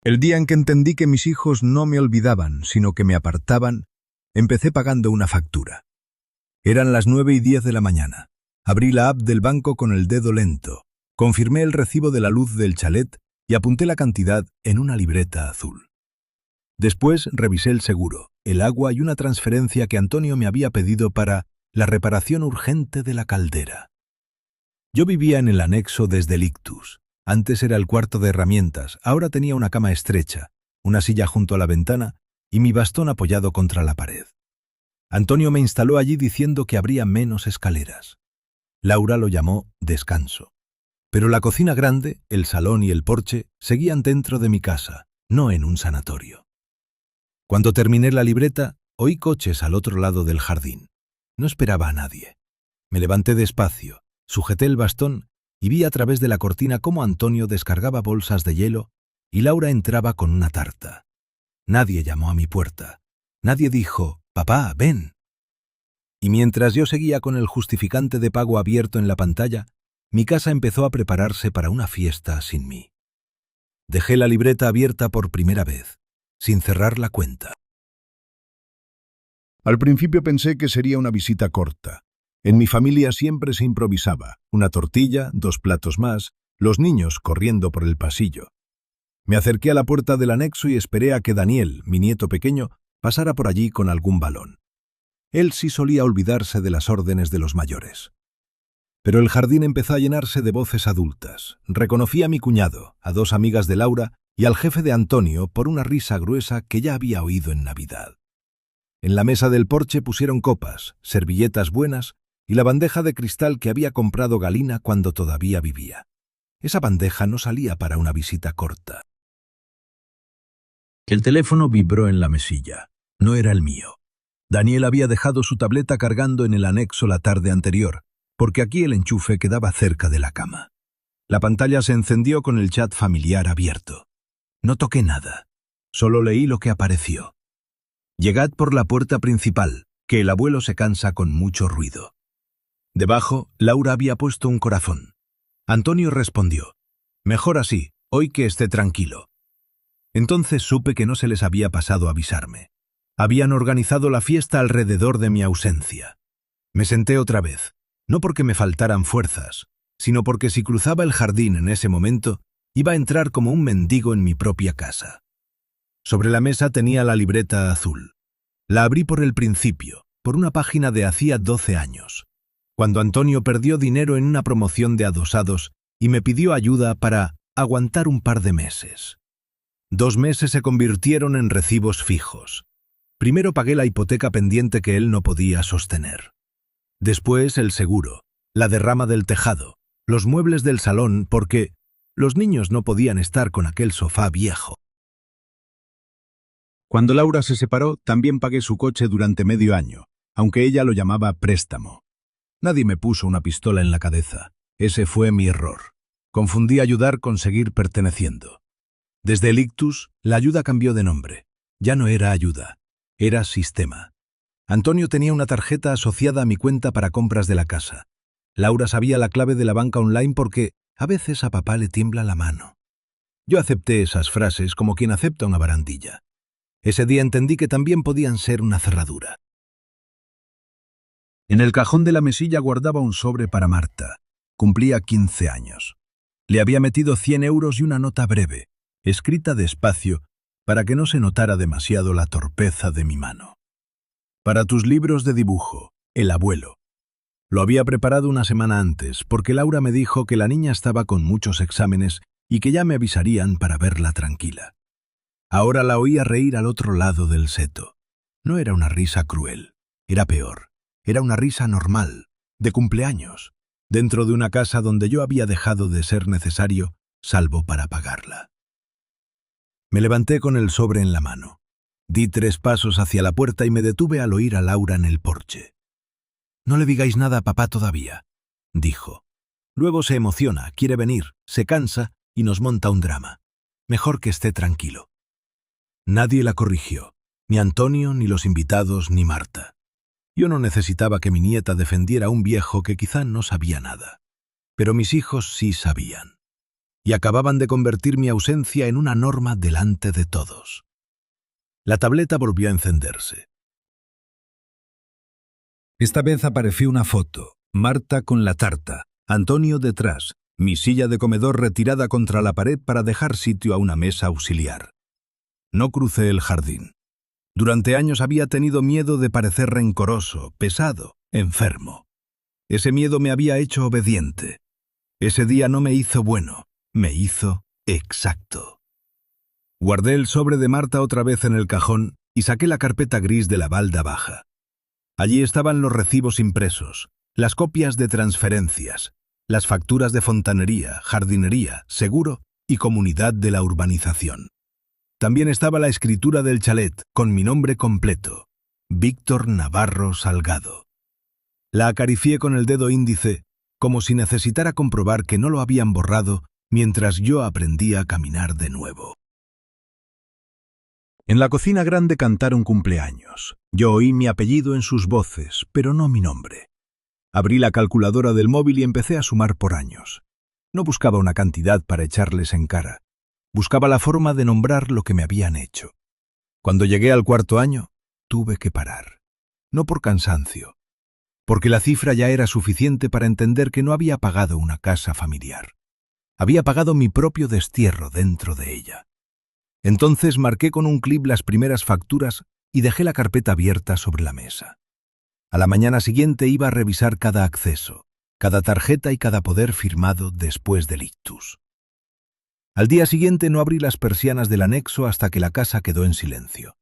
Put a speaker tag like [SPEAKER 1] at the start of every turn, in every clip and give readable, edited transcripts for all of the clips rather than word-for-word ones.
[SPEAKER 1] El día en que entendí que mis hijos no me olvidaban, sino que me apartaban, empecé pagando una factura. Eran las 9:10 de la mañana. Abrí la app del banco con el dedo lento, confirmé el recibo de la luz del chalet y apunté la cantidad en una libreta azul. Después revisé el seguro, el agua y una transferencia que Antonio me había pedido para la reparación urgente de la caldera. Yo vivía en el anexo desde el Ictus. Antes era el cuarto de herramientas, ahora tenía una cama estrecha, una silla junto a la ventana y mi bastón apoyado contra la pared. Antonio me instaló allí diciendo que habría menos escaleras. Laura lo llamó descanso. Pero la cocina grande, el salón y el porche seguían dentro de mi casa, no en un sanatorio. Cuando terminé la libreta, oí coches al otro lado del jardín. No esperaba a nadie. Me levanté despacio, sujeté el bastón y vi a través de la cortina cómo Antonio descargaba bolsas de hielo y Laura entraba con una tarta. Nadie llamó a mi puerta. Nadie dijo, «Papá, ven». Y mientras yo seguía con el justificante de pago abierto en la pantalla, mi casa empezó a prepararse para una fiesta sin mí. Dejé la libreta abierta por primera vez, sin cerrar la cuenta.
[SPEAKER 2] Al principio pensé que sería una visita corta. En mi familia siempre se improvisaba, una tortilla, 2 platos más, los niños corriendo por el pasillo. Me acerqué a la puerta del anexo y esperé a que Daniel, mi nieto pequeño, pasara por allí con algún balón. Él sí solía olvidarse de las órdenes de los mayores. Pero el jardín empezó a llenarse de voces adultas. Reconocí a mi cuñado, a 2 amigas de Laura y al jefe de Antonio por una risa gruesa que ya había oído en Navidad. En la mesa del porche pusieron copas, servilletas buenas y la bandeja de cristal que había comprado Galina cuando todavía vivía. Esa bandeja no salía para una visita corta. El teléfono vibró en la mesilla. No era el mío. Daniel había dejado su tableta cargando en el anexo la tarde anterior, porque aquí el enchufe quedaba cerca de la cama. La pantalla se encendió con el chat familiar abierto. No toqué nada. Solo leí lo que apareció. Llegad por la puerta principal, que el abuelo se cansa con mucho ruido. Debajo, Laura había puesto un corazón. Antonio respondió, «Mejor así, hoy que esté tranquilo». Entonces supe que no se les había pasado avisarme. Habían organizado la fiesta alrededor de mi ausencia. Me senté otra vez, no porque me faltaran fuerzas, sino porque si cruzaba el jardín en ese momento, iba a entrar como un mendigo en mi propia casa. Sobre la mesa tenía la libreta azul. La abrí por el principio, por una página de hacía 12 años, cuando Antonio perdió dinero en una promoción de adosados y me pidió ayuda para aguantar un par de meses. 2 meses se convirtieron en recibos fijos. Primero pagué la hipoteca pendiente que él no podía sostener. Después el seguro, la derrama del tejado, los muebles del salón, porque los niños no podían estar con aquel sofá viejo. Cuando Laura se separó, también pagué su coche durante medio año, aunque ella lo llamaba préstamo. Nadie me puso una pistola en la cabeza. Ese fue mi error. Confundí ayudar con seguir perteneciendo. Desde el Ictus, la ayuda cambió de nombre. Ya no era ayuda, era sistema. Antonio tenía una tarjeta asociada a mi cuenta para compras de la casa. Laura sabía la clave de la banca online porque a veces a papá le tiembla la mano. Yo acepté esas frases como quien acepta una barandilla. Ese día entendí que también podían ser una cerradura. En el cajón de la mesilla guardaba un sobre para Marta. Cumplía 15 años. Le había metido 100 euros y una nota breve, escrita despacio, para que no se notara demasiado la torpeza de mi mano. Para tus libros de dibujo, el abuelo. Lo había preparado una semana antes, porque Laura me dijo que la niña estaba con muchos exámenes y que ya me avisarían para verla tranquila. Ahora la oía reír al otro lado del seto. No era una risa cruel, era peor. Era una risa normal, de cumpleaños, dentro de una casa donde yo había dejado de ser necesario, salvo para pagarla. Me levanté con el sobre en la mano. Di 3 pasos hacia la puerta y me detuve al oír a Laura en el porche. «No le digáis nada a papá todavía», dijo. «Luego se emociona, quiere venir, se cansa y nos monta un drama. Mejor que esté tranquilo». Nadie la corrigió, ni Antonio, ni los invitados, ni Marta. Yo no necesitaba que mi nieta defendiera a un viejo que quizá no sabía nada. Pero mis hijos sí sabían. y acababan de convertir mi ausencia en una norma delante de todos. La tableta volvió a encenderse. Esta vez apareció una foto, Marta con la tarta, Antonio detrás, mi silla de comedor retirada contra la pared para dejar sitio a una mesa auxiliar. No crucé el jardín. Durante años había tenido miedo de parecer rencoroso, pesado, enfermo. Ese miedo me había hecho obediente. Ese día no me hizo bueno, me hizo exacto. Guardé el sobre de Marta otra vez en el cajón y saqué la carpeta gris de la balda baja. Allí estaban los recibos impresos, las copias de transferencias, las facturas de fontanería, jardinería, seguro y comunidad de la urbanización. También estaba la escritura del chalet, con mi nombre completo, Víctor Navarro Salgado. La acaricié con el dedo índice, como si necesitara comprobar que no lo habían borrado mientras yo aprendía a caminar de nuevo. En la cocina grande cantaron cumpleaños. Yo oí mi apellido en sus voces, pero no mi nombre. Abrí la calculadora del móvil y empecé a sumar por años. No buscaba una cantidad para echarles en cara. Buscaba la forma de nombrar lo que me habían hecho. Cuando llegué al 4.º año, tuve que parar. No por cansancio, porque la cifra ya era suficiente para entender que no había pagado una casa familiar. Había pagado mi propio destierro dentro de ella. Entonces marqué con un clip las primeras facturas y dejé la carpeta abierta sobre la mesa. A la mañana siguiente iba a revisar cada acceso, cada tarjeta y cada poder firmado después del ictus. Al día siguiente no abrí las persianas del anexo hasta que la casa quedó en silencio.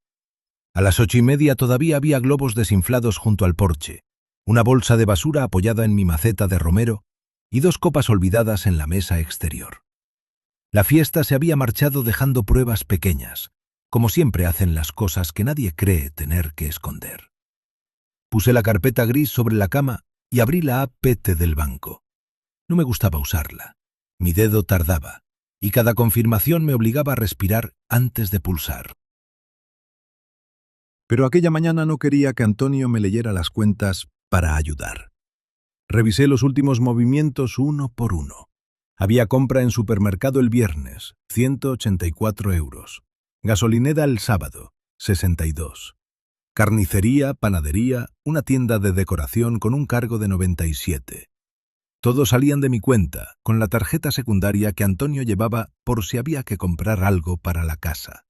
[SPEAKER 2] A las 8:30 todavía había globos desinflados junto al porche, una bolsa de basura apoyada en mi maceta de romero y 2 copas olvidadas en la mesa exterior. La fiesta se había marchado dejando pruebas pequeñas, como siempre hacen las cosas que nadie cree tener que esconder. Puse la carpeta gris sobre la cama y abrí la app del banco. No me gustaba usarla. Mi dedo tardaba, y cada confirmación me obligaba a respirar antes de pulsar. Pero aquella mañana no quería que Antonio me leyera las cuentas para ayudar. Revisé los últimos movimientos uno por uno. Había compra en supermercado el viernes, 184 euros. Gasolinera el sábado, 62. Carnicería, panadería, una tienda de decoración con un cargo de 97. Todos salían de mi cuenta, con la tarjeta secundaria que Antonio llevaba por si había que comprar algo para la casa.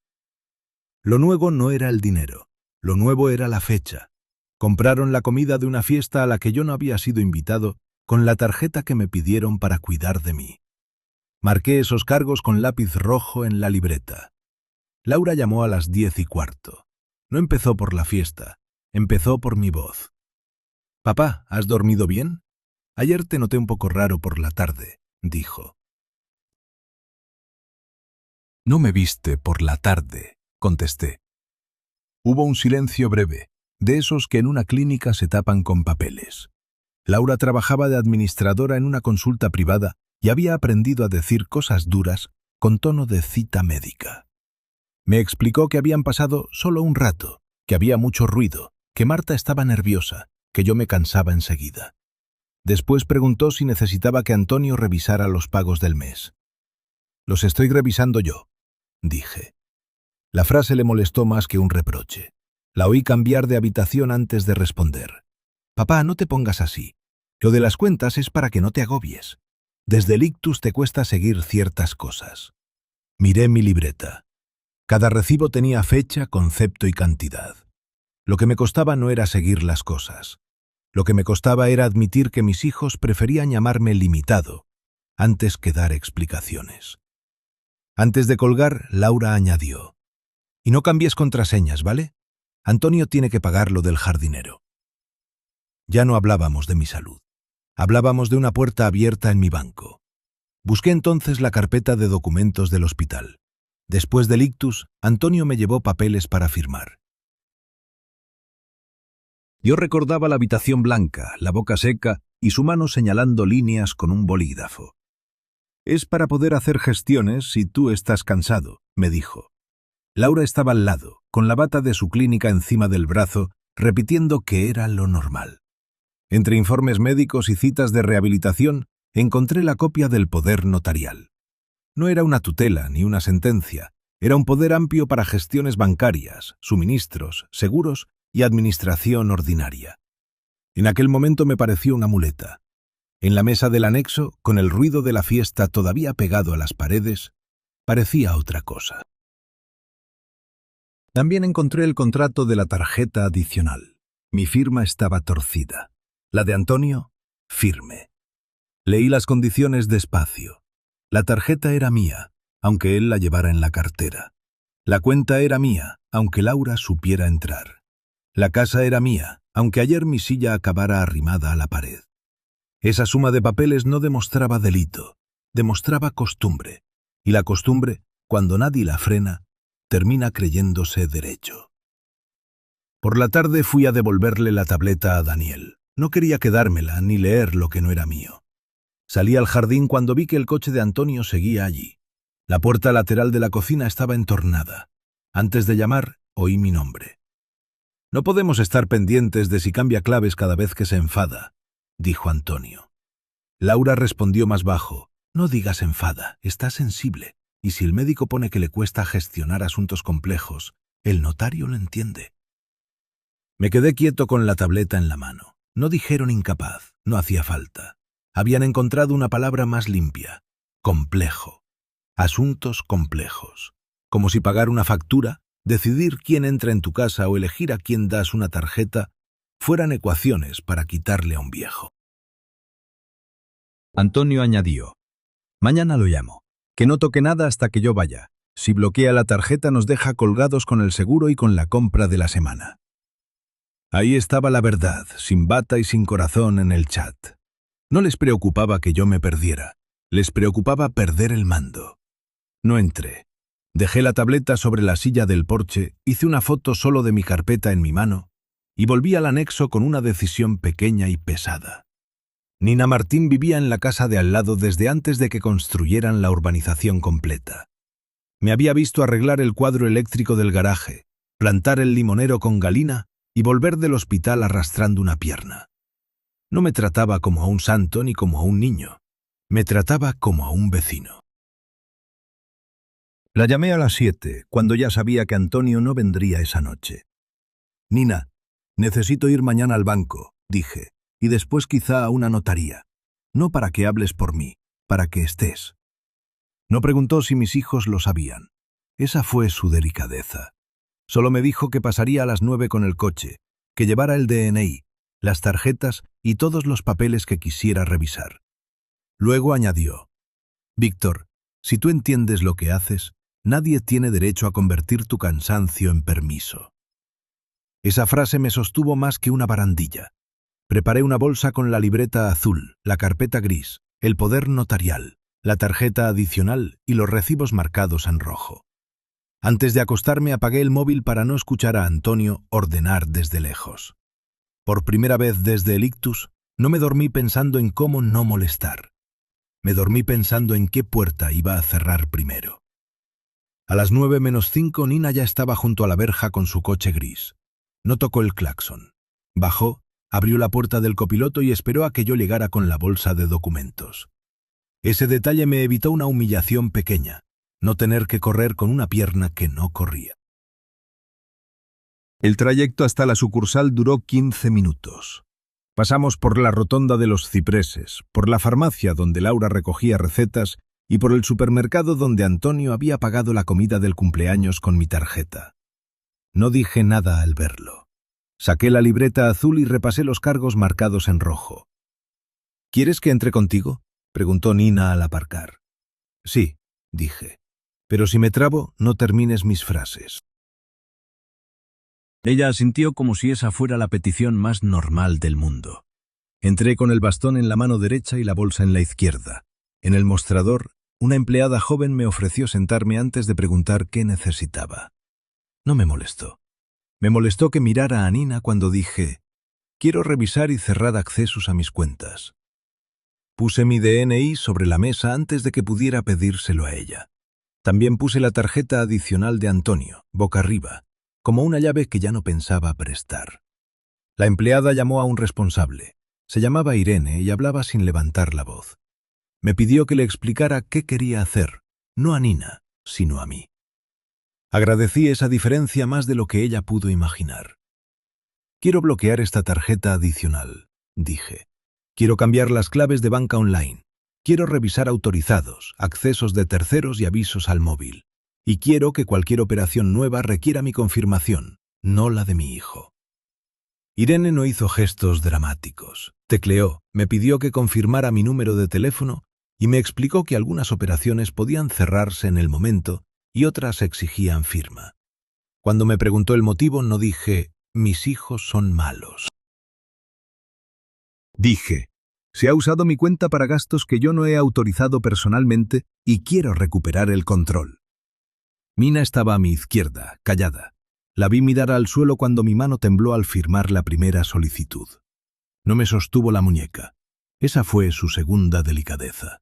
[SPEAKER 2] Lo nuevo no era el dinero, lo nuevo era la fecha. Compraron la comida de una fiesta a la que yo no había sido invitado con la tarjeta que me pidieron para cuidar de mí. Marqué esos cargos con lápiz rojo en la libreta. Laura llamó a las 10:15. No empezó por la fiesta, empezó por mi voz. «Papá, ¿has dormido bien? Ayer te noté un poco raro por la tarde», dijo. «No me viste por la tarde», contesté. Hubo un silencio breve, de esos que en una clínica se tapan con papeles. Laura trabajaba de administradora en una consulta privada y había aprendido a decir cosas duras con tono de cita médica. Me explicó que habían pasado solo un rato, que había mucho ruido, que Marta estaba nerviosa, que yo me cansaba enseguida. Después preguntó si necesitaba que Antonio revisara los pagos del mes. «Los estoy revisando yo», dije. La frase le molestó más que un reproche. La oí cambiar de habitación antes de responder. «Papá, no te pongas así. Lo de las cuentas es para que no te agobies. Desde el ictus te cuesta seguir ciertas cosas». Miré mi libreta. Cada recibo tenía fecha, concepto y cantidad. Lo que me costaba no era seguir las cosas. Lo que me costaba era admitir que mis hijos preferían llamarme limitado antes que dar explicaciones. Antes de colgar, Laura añadió: «Y no cambies contraseñas, ¿vale? Antonio tiene que pagar lo del jardinero». Ya no hablábamos de mi salud. Hablábamos de una puerta abierta en mi banco. Busqué entonces la carpeta de documentos del hospital. Después del ictus, Antonio me llevó papeles para firmar. Yo recordaba la habitación blanca, la boca seca y su mano señalando líneas con un bolígrafo. «Es para poder hacer gestiones si tú estás cansado», me dijo. Laura estaba al lado, con la bata de su clínica encima del brazo, repitiendo que era lo normal. Entre informes médicos y citas de rehabilitación, encontré la copia del poder notarial. No era una tutela ni una sentencia, era un poder amplio para gestiones bancarias, suministros, seguros y administración ordinaria. En aquel momento me pareció una muleta. En la mesa del anexo, con el ruido de la fiesta todavía pegado a las paredes, parecía otra cosa. También encontré el contrato de la tarjeta adicional. Mi firma estaba torcida. La de Antonio, firme. Leí las condiciones despacio. La tarjeta era mía, aunque él la llevara en la cartera. La cuenta era mía, aunque Laura supiera entrar. La casa era mía, aunque ayer mi silla acabara arrimada a la pared. Esa suma de papeles no demostraba delito, demostraba costumbre. Y la costumbre, cuando nadie la frena, termina creyéndose derecho. Por la tarde fui a devolverle la tableta a Daniel. No quería quedármela ni leer lo que no era mío. Salí al jardín cuando vi que el coche de Antonio seguía allí. La puerta lateral de la cocina estaba entornada. Antes de llamar, oí mi nombre. «No podemos estar pendientes de si cambia claves cada vez que se enfada», dijo Antonio. Laura respondió más bajo. «No digas enfada, está sensible, y si el médico pone que le cuesta gestionar asuntos complejos, el notario lo entiende». Me quedé quieto con la tableta en la mano. No dijeron incapaz, no hacía falta. Habían encontrado una palabra más limpia. Complejo. Asuntos complejos. Como si pagar una factura, decidir quién entra en tu casa o elegir a quién das una tarjeta fueran ecuaciones para quitarle a un viejo. Antonio añadió: «Mañana lo llamo. Que no toque nada hasta que yo vaya. Si bloquea la tarjeta nos deja colgados con el seguro y con la compra de la semana». Ahí estaba la verdad, sin bata y sin corazón en el chat. No les preocupaba que yo me perdiera, les preocupaba perder el mando. No entré. Dejé la tableta sobre la silla del porche, hice una foto solo de mi carpeta en mi mano y volví al anexo con una decisión pequeña y pesada. Nina Martín vivía en la casa de al lado desde antes de que construyeran la urbanización completa. Me había visto arreglar el cuadro eléctrico del garaje, plantar el limonero con Galina y volver del hospital arrastrando una pierna. No me trataba como a un santo ni como a un niño. Me trataba como a un vecino. La llamé a las 7, cuando ya sabía que Antonio no vendría esa noche. «Nina, necesito ir mañana al banco», dije, «y después quizá a una notaría. No para que hables por mí, para que estés». No preguntó si mis hijos lo sabían. Esa fue su delicadeza. Solo me dijo que pasaría a las 9 con el coche, que llevara el DNI, las tarjetas y todos los papeles que quisiera revisar. Luego añadió: «Víctor, si tú entiendes lo que haces, nadie tiene derecho a convertir tu cansancio en permiso». Esa frase me sostuvo más que una barandilla. Preparé una bolsa con la libreta azul, la carpeta gris, el poder notarial, la tarjeta adicional y los recibos marcados en rojo. Antes de acostarme apagué el móvil para no escuchar a Antonio ordenar desde lejos. Por primera vez desde el ictus, no me dormí pensando en cómo no molestar. Me dormí pensando en qué puerta iba a cerrar primero. A las 9:05 Nina ya estaba junto a la verja con su coche gris. No tocó el claxon. Bajó, abrió la puerta del copiloto y esperó a que yo llegara con la bolsa de documentos. Ese detalle me evitó una humillación pequeña, no tener que correr con una pierna que no corría. El trayecto hasta la sucursal duró 15 minutos. Pasamos por la rotonda de los cipreses, por la farmacia donde Laura recogía recetas y por el supermercado donde Antonio había pagado la comida del cumpleaños con mi tarjeta. No dije nada al verlo. Saqué la libreta azul y repasé los cargos marcados en rojo. «¿Quieres que entre contigo?», preguntó Nina al aparcar. «Sí», dije. «Pero si me trabo, no termines mis frases». Ella asintió como si esa fuera la petición más normal del mundo. Entré con el bastón en la mano derecha y la bolsa en la izquierda. En el mostrador, una empleada joven me ofreció sentarme antes de preguntar qué necesitaba. No me molestó. Me molestó que mirara a Nina cuando dije: «Quiero revisar y cerrar accesos a mis cuentas». Puse mi DNI sobre la mesa antes de que pudiera pedírselo a ella. También puse la tarjeta adicional de Antonio, boca arriba, como una llave que ya no pensaba prestar. La empleada llamó a un responsable. Se llamaba Irene y hablaba sin levantar la voz. Me pidió que le explicara qué quería hacer. no a Nina, sino a mí. Agradecí esa diferencia más de lo que ella pudo imaginar. Quiero bloquear esta tarjeta adicional, dije. Quiero cambiar las claves de banca online. Quiero revisar autorizados, accesos de terceros y avisos al móvil. Y quiero que cualquier operación nueva requiera mi confirmación, no la de mi hijo. Irene no hizo gestos dramáticos. Tecleó, me pidió que confirmara mi número de teléfono y me explicó que algunas operaciones podían cerrarse en el momento y otras exigían firma. Cuando me preguntó el motivo, no dije, mis hijos son malos. Dije, se ha usado mi cuenta para gastos que yo no he autorizado personalmente y quiero recuperar el control. Nina estaba a mi izquierda, callada. La vi mirar al suelo cuando mi mano tembló al firmar la primera solicitud. No me sostuvo la muñeca. Esa fue su segunda delicadeza.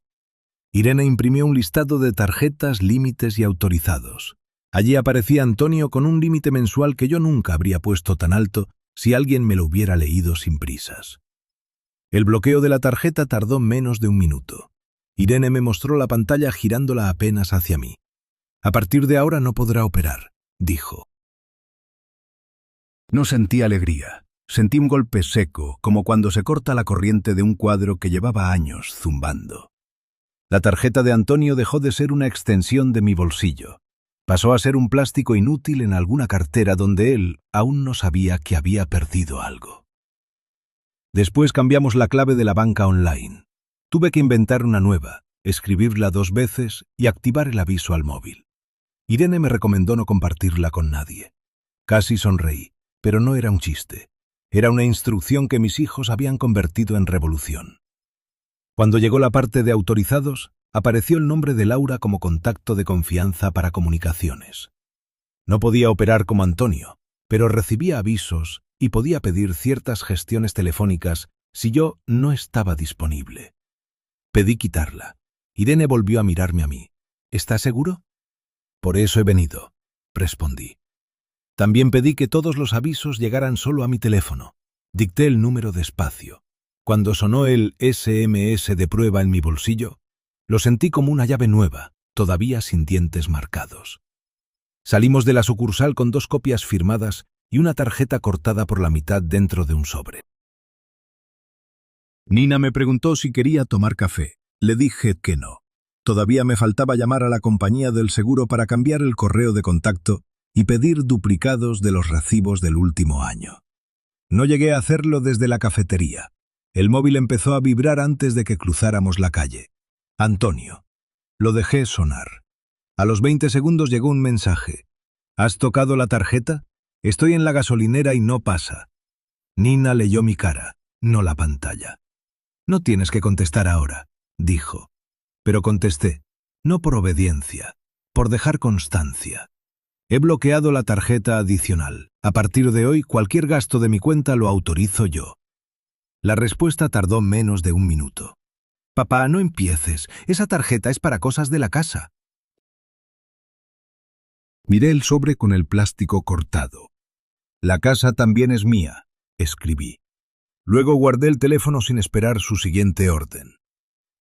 [SPEAKER 2] Irene imprimió un listado de tarjetas, límites y autorizados. Allí aparecía Antonio con un límite mensual que yo nunca habría puesto tan alto si alguien me lo hubiera leído sin prisas. El bloqueo de la tarjeta tardó menos de un minuto. Irene me mostró la pantalla girándola apenas hacia mí. A partir de ahora no podrá operar, dijo. No sentí alegría. Sentí un golpe seco, como cuando se corta la corriente de un cuadro que llevaba años zumbando. La tarjeta de Antonio dejó de ser una extensión de mi bolsillo. Pasó a ser un plástico inútil en alguna cartera donde él aún no sabía que había perdido algo. Después cambiamos la clave de la banca online. Tuve que inventar una nueva, escribirla 2 veces y activar el aviso al móvil. Irene me recomendó no compartirla con nadie. Casi sonreí, pero no era un chiste. Era una instrucción que mis hijos habían convertido en revolución. Cuando llegó la parte de autorizados, apareció el nombre de Laura como contacto de confianza para comunicaciones. No podía operar como Antonio, pero recibía avisos y podía pedir ciertas gestiones telefónicas si yo no estaba disponible. Pedí quitarla. Irene volvió a mirarme a mí. ¿Estás seguro? Por eso he venido, respondí. También pedí que todos los avisos llegaran solo a mi teléfono. Dicté el número despacio. Cuando sonó el SMS de prueba en mi bolsillo, lo sentí como una llave nueva, todavía sin dientes marcados. Salimos de la sucursal con 2 copias firmadas y una tarjeta cortada por la mitad dentro de un sobre. Nina me preguntó si quería tomar café. Le dije que no. Todavía me faltaba llamar a la compañía del seguro para cambiar el correo de contacto y pedir duplicados de los recibos del último año. No llegué a hacerlo desde la cafetería. El móvil empezó a vibrar antes de que cruzáramos la calle. Antonio. Lo dejé sonar. A los 20 segundos llegó un mensaje. ¿Has tocado la tarjeta? Estoy en la gasolinera y no pasa. Nina leyó mi cara, no la pantalla. No tienes que contestar ahora, dijo. Pero contesté, no por obediencia, por dejar constancia. He bloqueado la tarjeta adicional. A partir de hoy, cualquier gasto de mi cuenta lo autorizo yo. La respuesta tardó menos de 1 minuto. Papá, no empieces. Esa tarjeta es para cosas de la casa. Miré el sobre con el plástico cortado. La casa también es mía, escribí. Luego guardé el teléfono sin esperar su siguiente orden.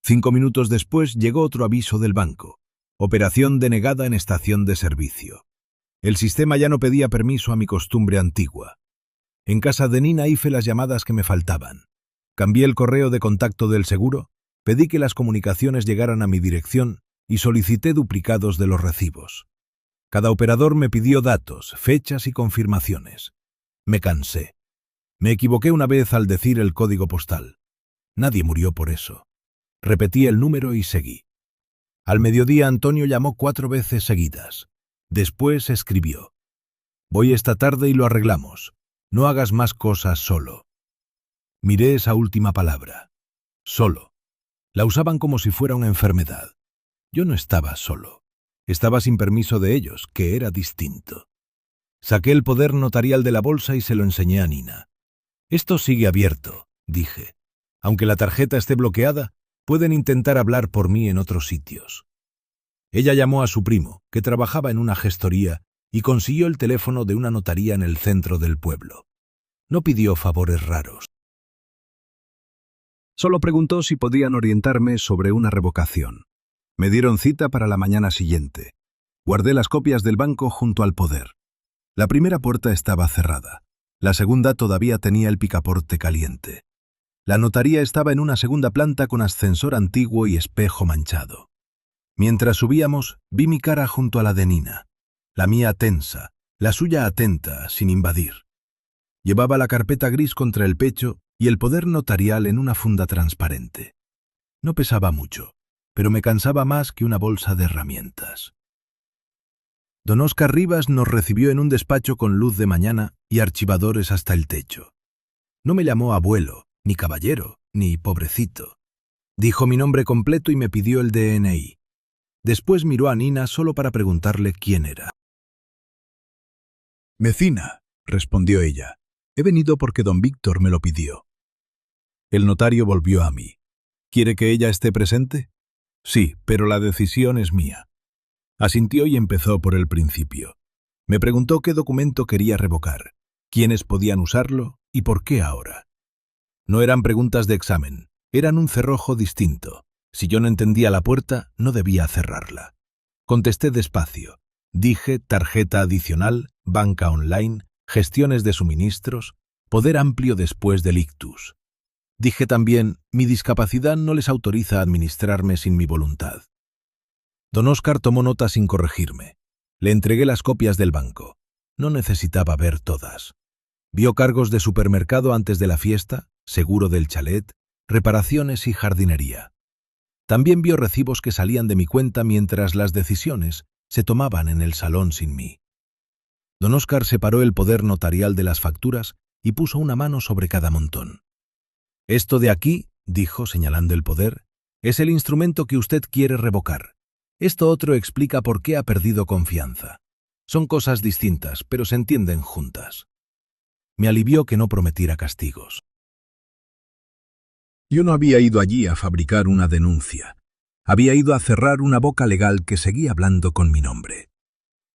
[SPEAKER 2] 5 minutos después llegó otro aviso del banco. Operación denegada en estación de servicio. El sistema ya no pedía permiso a mi costumbre antigua. En casa de Nina hice las llamadas que me faltaban. Cambié el correo de contacto del seguro, pedí que las comunicaciones llegaran a mi dirección y solicité duplicados de los recibos. Cada operador me pidió datos, fechas y confirmaciones. Me cansé. Me equivoqué una vez al decir el código postal. Nadie murió por eso. Repetí el número y seguí. Al mediodía Antonio llamó 4 veces seguidas. Después escribió. Voy esta tarde y lo arreglamos. No hagas más cosas solo. Miré esa última palabra. Solo. La usaban como si fuera una enfermedad. Yo no estaba solo. Estaba sin permiso de ellos, que era distinto. Saqué el poder notarial de la bolsa y se lo enseñé a Nina. Esto sigue abierto, dije. Aunque la tarjeta esté bloqueada, pueden intentar hablar por mí en otros sitios. Ella llamó a su primo, que trabajaba en una gestoría, y consiguió el teléfono de una notaría en el centro del pueblo. No pidió favores raros. Solo preguntó si podían orientarme sobre una revocación. Me dieron cita para la mañana siguiente. Guardé las copias del banco junto al poder. La primera puerta estaba cerrada. La segunda todavía tenía el picaporte caliente. La notaría estaba en una segunda planta con ascensor antiguo y espejo manchado. Mientras subíamos, vi mi cara junto a la de Nina. La mía tensa, la suya atenta, sin invadir. Llevaba la carpeta gris contra el pecho y el poder notarial en una funda transparente. No pesaba mucho, pero me cansaba más que una bolsa de herramientas. Don Óscar Rivas nos recibió en un despacho con luz de mañana y archivadores hasta el techo. No me llamó abuelo, ni caballero, ni pobrecito. Dijo mi nombre completo y me pidió el DNI. Después miró a Nina solo para preguntarle quién era.
[SPEAKER 1] «Mecina», respondió ella. «He venido porque don Víctor me lo pidió».
[SPEAKER 2] El notario volvió a mí. «¿Quiere que ella esté presente?» «Sí, pero la decisión es mía». Asintió y empezó por el principio. Me preguntó qué documento quería revocar, quiénes podían usarlo y por qué ahora. No eran preguntas de examen, eran un cerrojo distinto. Si yo no entendía la puerta, no debía cerrarla. Contesté despacio. Dije tarjeta adicional, banca online, gestiones de suministros, poder amplio después del ictus. Dije también, mi discapacidad no les autoriza a administrarme sin mi voluntad. Don Óscar tomó nota sin corregirme. Le entregué las copias del banco. No necesitaba ver todas. Vio cargos de supermercado antes de la fiesta, seguro del chalet, reparaciones y jardinería. También vio recibos que salían de mi cuenta mientras las decisiones se tomaban en el salón sin mí. Don Óscar separó el poder notarial de las facturas y puso una mano sobre cada montón. «Esto de aquí», dijo señalando el poder, «es el instrumento que usted quiere revocar. Esto otro explica por qué ha perdido confianza. Son cosas distintas, pero se entienden juntas». Me alivió que no prometiera castigos.
[SPEAKER 1] Yo no había ido allí a fabricar una denuncia. Había ido a cerrar una boca legal que seguía hablando con mi nombre.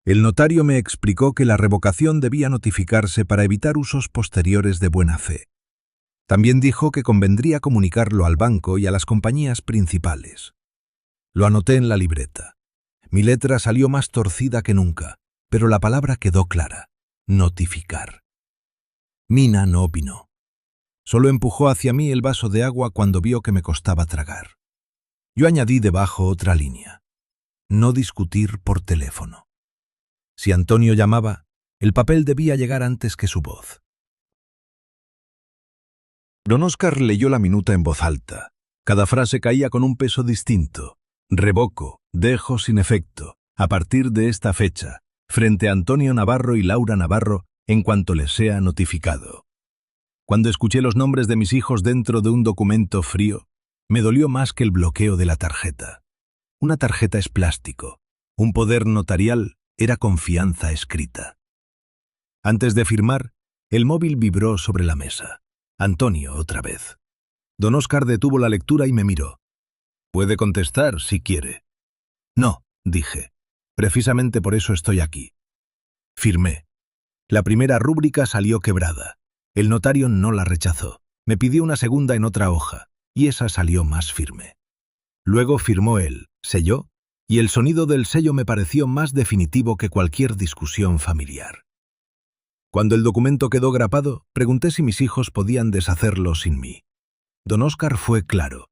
[SPEAKER 1] El notario me explicó que la revocación debía notificarse para evitar usos posteriores de buena fe. También dijo que convendría comunicarlo al banco y a las compañías principales. Lo anoté en la libreta. Mi letra salió más torcida que nunca, pero la palabra quedó clara: notificar. Nina no opinó. Solo empujó hacia mí el vaso de agua cuando vio que me costaba tragar. Yo añadí debajo otra línea: no discutir por teléfono. Si Antonio llamaba, el papel debía llegar antes que su voz. Don Óscar leyó la minuta en voz alta. Cada frase caía con un peso distinto. Revoco, dejo sin efecto, a partir de esta fecha, frente a Antonio Navarro y Laura Navarro, en cuanto les sea notificado. Cuando escuché los nombres de mis hijos dentro de un documento frío, me dolió más que el bloqueo de la tarjeta. Una tarjeta es plástico. Un poder notarial era confianza escrita. Antes de firmar, el móvil vibró sobre la mesa. Antonio, otra vez. Don Óscar detuvo la lectura y me miró. «Puede contestar si quiere». «No», dije. «Precisamente por eso estoy aquí». Firmé. La primera rúbrica salió quebrada. El notario no la rechazó. Me pidió una segunda en otra hoja, y esa salió más firme. Luego firmó él, selló, y el sonido del sello me pareció más definitivo que cualquier discusión familiar. Cuando el documento quedó grapado, pregunté si mis hijos podían deshacerlo sin mí. Don Óscar fue claro: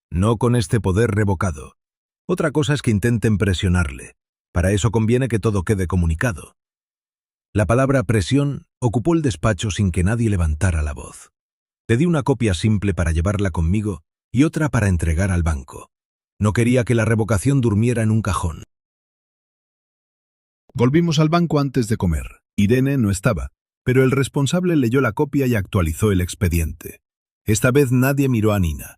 [SPEAKER 1] «No con este poder revocado. Otra cosa es que intenten presionarle. Para eso conviene que todo quede comunicado». La palabra presión ocupó el despacho sin que nadie levantara la voz. Le di una copia simple para llevarla conmigo y otra para entregar al banco. No quería que la revocación durmiera en un cajón. Volvimos al banco antes de comer. Irene no estaba, pero el responsable leyó la copia y actualizó el expediente. Esta vez nadie miró a Nina.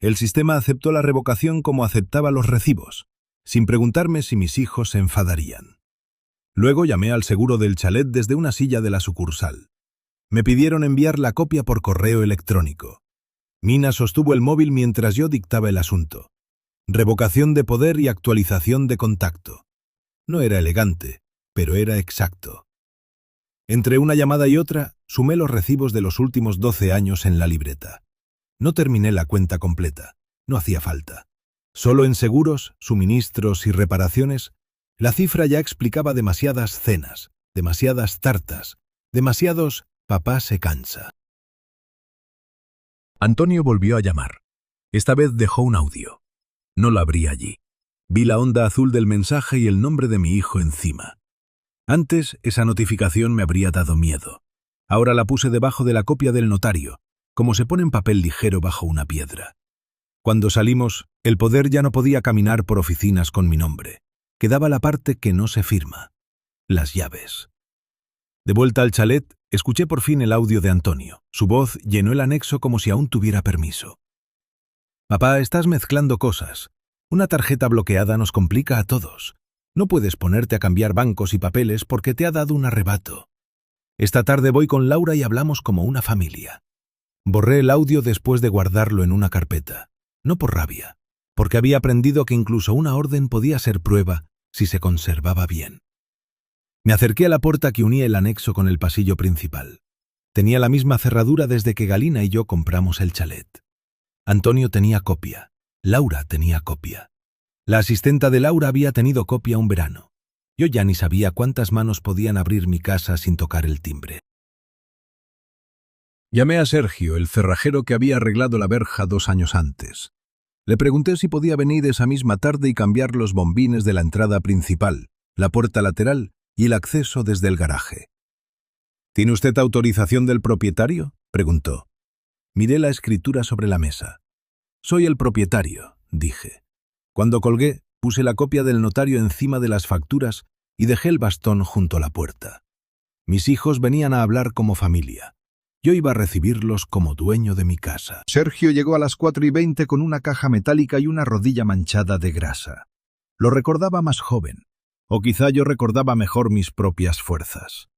[SPEAKER 1] El sistema aceptó la revocación como aceptaba los recibos, sin preguntarme si mis hijos se enfadarían. Luego llamé al seguro del chalet desde una silla de la sucursal. Me pidieron enviar la copia por correo electrónico. Nina sostuvo el móvil mientras yo dictaba el asunto. Revocación de poder y actualización de contacto. No era elegante, pero era exacto. Entre una llamada y otra, sumé los recibos de los últimos 12 años en la libreta. No terminé la cuenta completa. No hacía falta. Solo en seguros, suministros y reparaciones, la cifra ya explicaba demasiadas cenas, demasiadas tartas, demasiados papá se cansa.
[SPEAKER 2] Antonio volvió a llamar. Esta vez dejó un audio. No lo abrí allí. Vi la onda azul del mensaje y el nombre de mi hijo encima. Antes, esa notificación me habría dado miedo. Ahora la puse debajo de la copia del notario, como se pone en papel ligero bajo una piedra. Cuando salimos, el poder ya no podía caminar por oficinas con mi nombre. Quedaba la parte que no se firma. Las llaves. De vuelta al chalet, escuché por fin el audio de Antonio. Su voz llenó el anexo como si aún tuviera permiso. Papá, estás mezclando cosas. Una tarjeta bloqueada nos complica a todos. No puedes ponerte a cambiar bancos y papeles porque te ha dado un arrebato. Esta tarde voy con Laura y hablamos como una familia. Borré el audio después de guardarlo en una carpeta. No por rabia, porque había aprendido que incluso una orden podía ser prueba si se conservaba bien. Me acerqué a la puerta que unía el anexo con el pasillo principal. Tenía la misma cerradura desde que Galina y yo compramos el chalet. Antonio tenía copia. Laura tenía copia. La asistenta de Laura había tenido copia un verano. Yo ya ni sabía cuántas manos podían abrir mi casa sin tocar el timbre. Llamé a Sergio, el cerrajero que había arreglado la verja 2 años antes. Le pregunté si podía venir esa misma tarde y cambiar los bombines de la entrada principal, la puerta lateral y el acceso desde el garaje. ¿Tiene usted autorización del propietario?, preguntó. Miré la escritura sobre la mesa. Soy el propietario, dije. Cuando colgué, puse la copia del notario encima de las facturas y dejé el bastón junto a la puerta. Mis hijos venían a hablar como familia. Yo iba a recibirlos como dueño de mi casa. Sergio llegó a las 4:20 con una caja metálica y una rodilla manchada de grasa. Lo recordaba más joven, o quizá yo recordaba mejor mis propias fuerzas.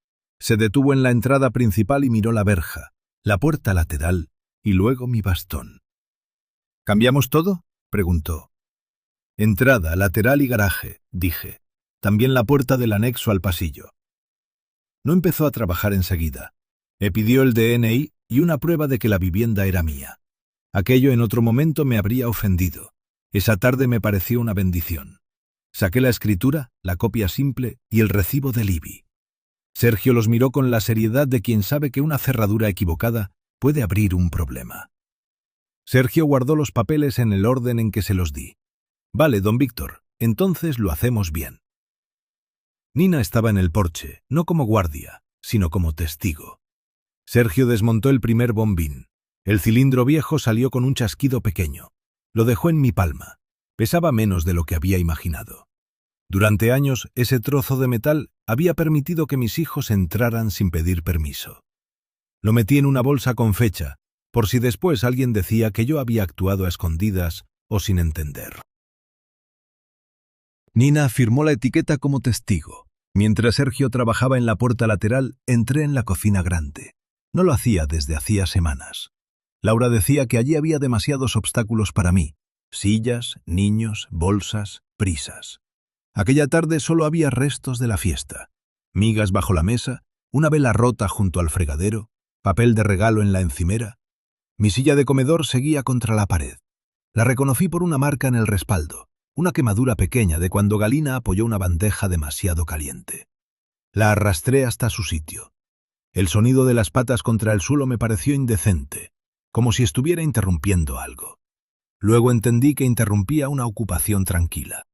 [SPEAKER 2] Se detuvo en la entrada principal y miró la verja, la puerta lateral y luego mi bastón. ¿Cambiamos todo?, preguntó. Entrada, lateral y garaje, dije. También la puerta del anexo al pasillo. No empezó a trabajar enseguida. Me pidió el DNI y una prueba de que la vivienda era mía. Aquello en otro momento me habría ofendido. Esa tarde me pareció una bendición. Saqué la escritura, la copia simple y el recibo del IBI. Sergio los miró con la seriedad de quien sabe que una cerradura equivocada puede abrir un problema. Sergio guardó los papeles en el orden en que se los di. Vale, don Víctor, entonces lo hacemos bien. Nina estaba en el porche, no como guardia, sino como testigo. Sergio desmontó el primer bombín. El cilindro viejo salió con un chasquido pequeño. Lo dejó en mi palma. Pesaba menos de lo que había imaginado. Durante años, ese trozo de metal había permitido que mis hijos entraran sin pedir permiso. Lo metí en una bolsa con fecha, por si después alguien decía que yo había actuado a escondidas o sin entender. Nina firmó la etiqueta como testigo. Mientras Sergio trabajaba en la puerta lateral, entré en la cocina grande. No lo hacía desde hacía semanas. Laura decía que allí había demasiados obstáculos para mí. Sillas, niños, bolsas, prisas. Aquella tarde solo había restos de la fiesta. Migas bajo la mesa, una vela rota junto al fregadero, papel de regalo en la encimera. Mi silla de comedor seguía contra la pared. La reconocí por una marca en el respaldo, una quemadura pequeña de cuando Galina apoyó una bandeja demasiado caliente. La arrastré hasta su sitio. El sonido de las patas contra el suelo me pareció indecente, como si estuviera interrumpiendo algo. Luego entendí que interrumpía una ocupación tranquila.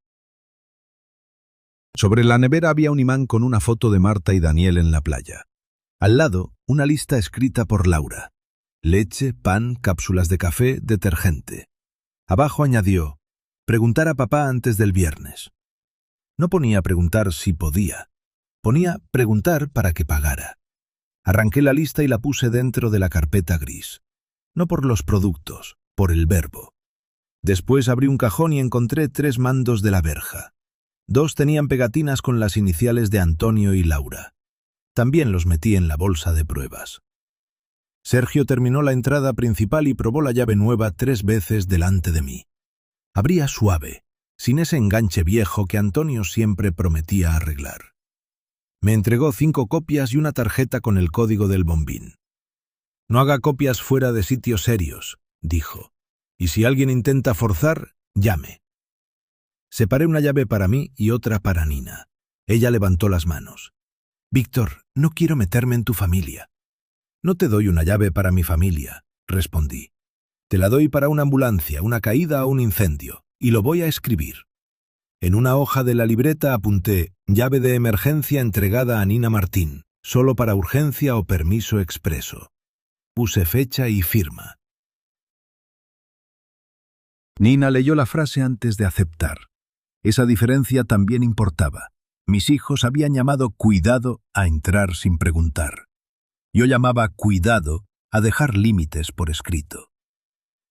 [SPEAKER 2] Sobre la nevera había un imán con una foto de Marta y Daniel en la playa. Al lado, una lista escrita por Laura. Leche, pan, cápsulas de café, detergente. Abajo añadió, preguntar a papá antes del viernes. No ponía preguntar si podía. Ponía preguntar para que pagara. Arranqué la lista y la puse dentro de la carpeta gris. No por los productos, por el verbo. Después abrí un cajón y encontré 3 mandos de la verja. 2 tenían pegatinas con las iniciales de Antonio y Laura. También los metí en la bolsa de pruebas. Sergio terminó la entrada principal y probó la llave nueva 3 veces delante de mí. Abría suave, sin ese enganche viejo que Antonio siempre prometía arreglar. Me entregó 5 copias y una tarjeta con el código del bombín. No haga copias fuera de sitios serios, dijo. Y si alguien intenta forzar, llame. Separé una llave para mí y otra para Nina. Ella levantó las manos. «Víctor, no quiero meterme en tu familia». «No te doy una llave para mi familia», respondí. «Te la doy para una ambulancia, una caída o un incendio, y lo voy a escribir». En una hoja de la libreta apunté «Llave de emergencia entregada a Nina Martín, solo para urgencia o permiso expreso». Puse fecha y firma.
[SPEAKER 1] Nina leyó la frase antes de aceptar. Esa diferencia también importaba. Mis hijos habían llamado cuidado a entrar sin preguntar. Yo llamaba cuidado a dejar límites por escrito.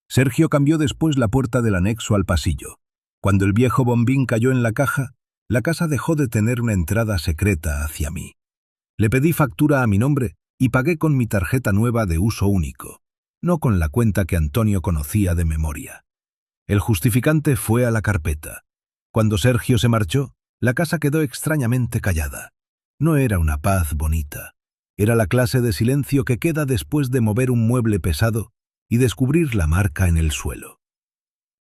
[SPEAKER 1] Sergio cambió después la puerta del anexo al pasillo. Cuando el viejo bombín cayó en la caja, la casa dejó de tener una entrada secreta hacia mí. Le pedí factura a mi nombre y pagué con mi tarjeta nueva de uso único, no con la cuenta que Antonio conocía de memoria. El justificante fue a la carpeta. Cuando Sergio se marchó, la casa quedó extrañamente callada. No era una paz bonita. Era la clase de silencio que queda después de mover un mueble pesado y descubrir la marca en el suelo.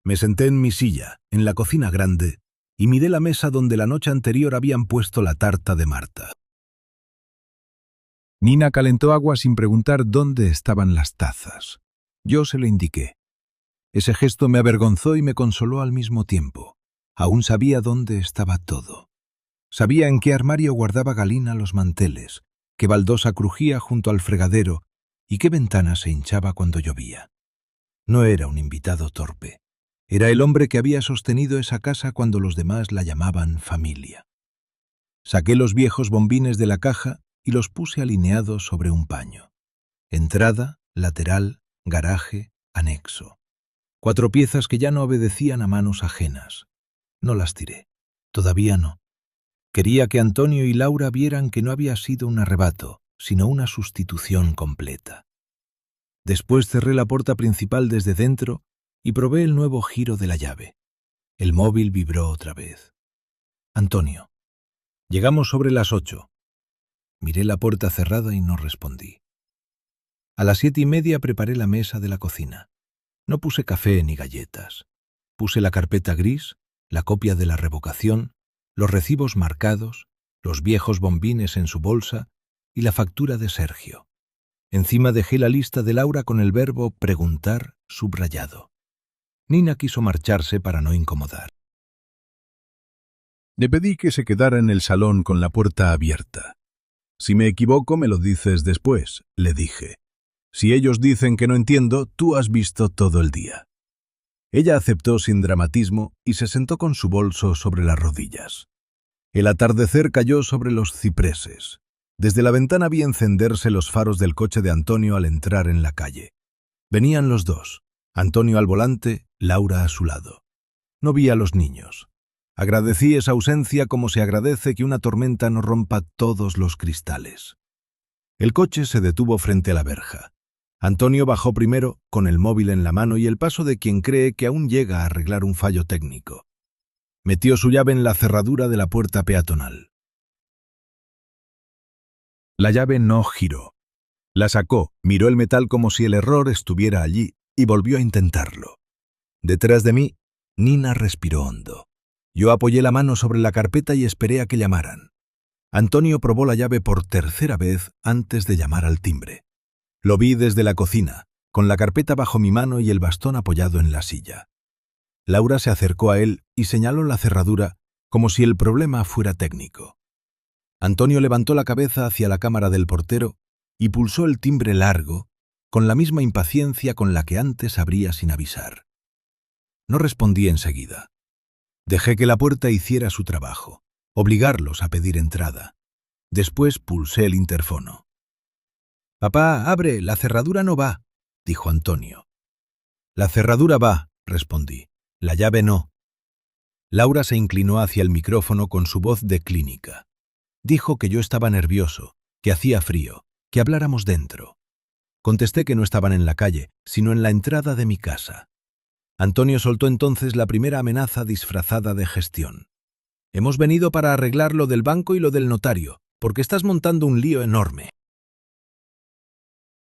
[SPEAKER 1] Me senté en mi silla, en la cocina grande, y miré la mesa donde la noche anterior habían puesto la tarta de Marta. Nina calentó agua sin preguntar dónde estaban las tazas. Yo se lo indiqué. Ese gesto me avergonzó y me consoló al mismo tiempo. Aún sabía dónde estaba todo. Sabía en qué armario guardaba Galina los manteles, qué baldosa crujía junto al fregadero y qué ventana se hinchaba cuando llovía. No era un invitado torpe. Era el hombre que había sostenido esa casa cuando los demás la llamaban familia. Saqué los viejos bombines de la caja y los puse alineados sobre un paño. Entrada, lateral, garaje, anexo. 4 piezas que ya no obedecían a manos ajenas. No las tiré. Todavía no. Quería que Antonio y Laura vieran que no había sido un arrebato, sino una sustitución completa. Después cerré la puerta principal desde dentro y probé el nuevo giro de la llave. El móvil vibró otra vez. Antonio. Llegamos sobre las 8. Miré la puerta cerrada y no respondí. A las 7:30 preparé la mesa de la cocina. No puse café ni galletas. Puse la carpeta gris, la copia de la revocación, los recibos marcados, los viejos bombines en su bolsa y la factura de Sergio. Encima dejé la lista de Laura con el verbo preguntar subrayado. Nina quiso marcharse para no incomodar. Le pedí que se quedara en el salón con la puerta abierta. «Si me equivoco, me lo dices después», le dije. «Si ellos dicen que no entiendo, tú has visto todo el día». Ella aceptó sin dramatismo y se sentó con su bolso sobre las rodillas. El atardecer cayó sobre los cipreses. Desde la ventana vi encenderse los faros del coche de Antonio al entrar en la calle. Venían los dos, Antonio al volante, Laura a su lado. No vi a los niños. Agradecí esa ausencia como se agradece que una tormenta no rompa todos los cristales. El coche se detuvo frente a la verja. Antonio bajó primero, con el móvil en la mano y el paso de quien cree que aún llega a arreglar un fallo técnico. Metió su llave en la cerradura de la puerta peatonal. La llave no giró. La sacó, miró el metal como si el error estuviera allí y volvió a intentarlo. Detrás de mí, Nina respiró hondo. Yo apoyé la mano sobre la carpeta y esperé a que llamaran. Antonio probó la llave por tercera vez antes de llamar al timbre. Lo vi desde la cocina, con la carpeta bajo mi mano y el bastón apoyado en la silla. Laura se acercó a él y señaló la cerradura como si el problema fuera técnico. Antonio levantó la cabeza hacia la cámara del portero y pulsó el timbre largo, con la misma impaciencia con la que antes abría sin avisar. No respondí enseguida. Dejé que la puerta hiciera su trabajo, obligarlos a pedir entrada. Después pulsé el interfono. «Papá, abre, la cerradura no va», dijo Antonio. «La cerradura va», respondí. «La llave no». Laura se inclinó hacia el micrófono con su voz de clínica. Dijo que yo estaba nervioso, que hacía frío, que habláramos dentro. Contesté que no estaban en la calle, sino en la entrada de mi casa. Antonio soltó entonces la primera amenaza disfrazada de gestión. «Hemos venido para arreglar lo del banco y lo del notario, porque estás montando un lío enorme».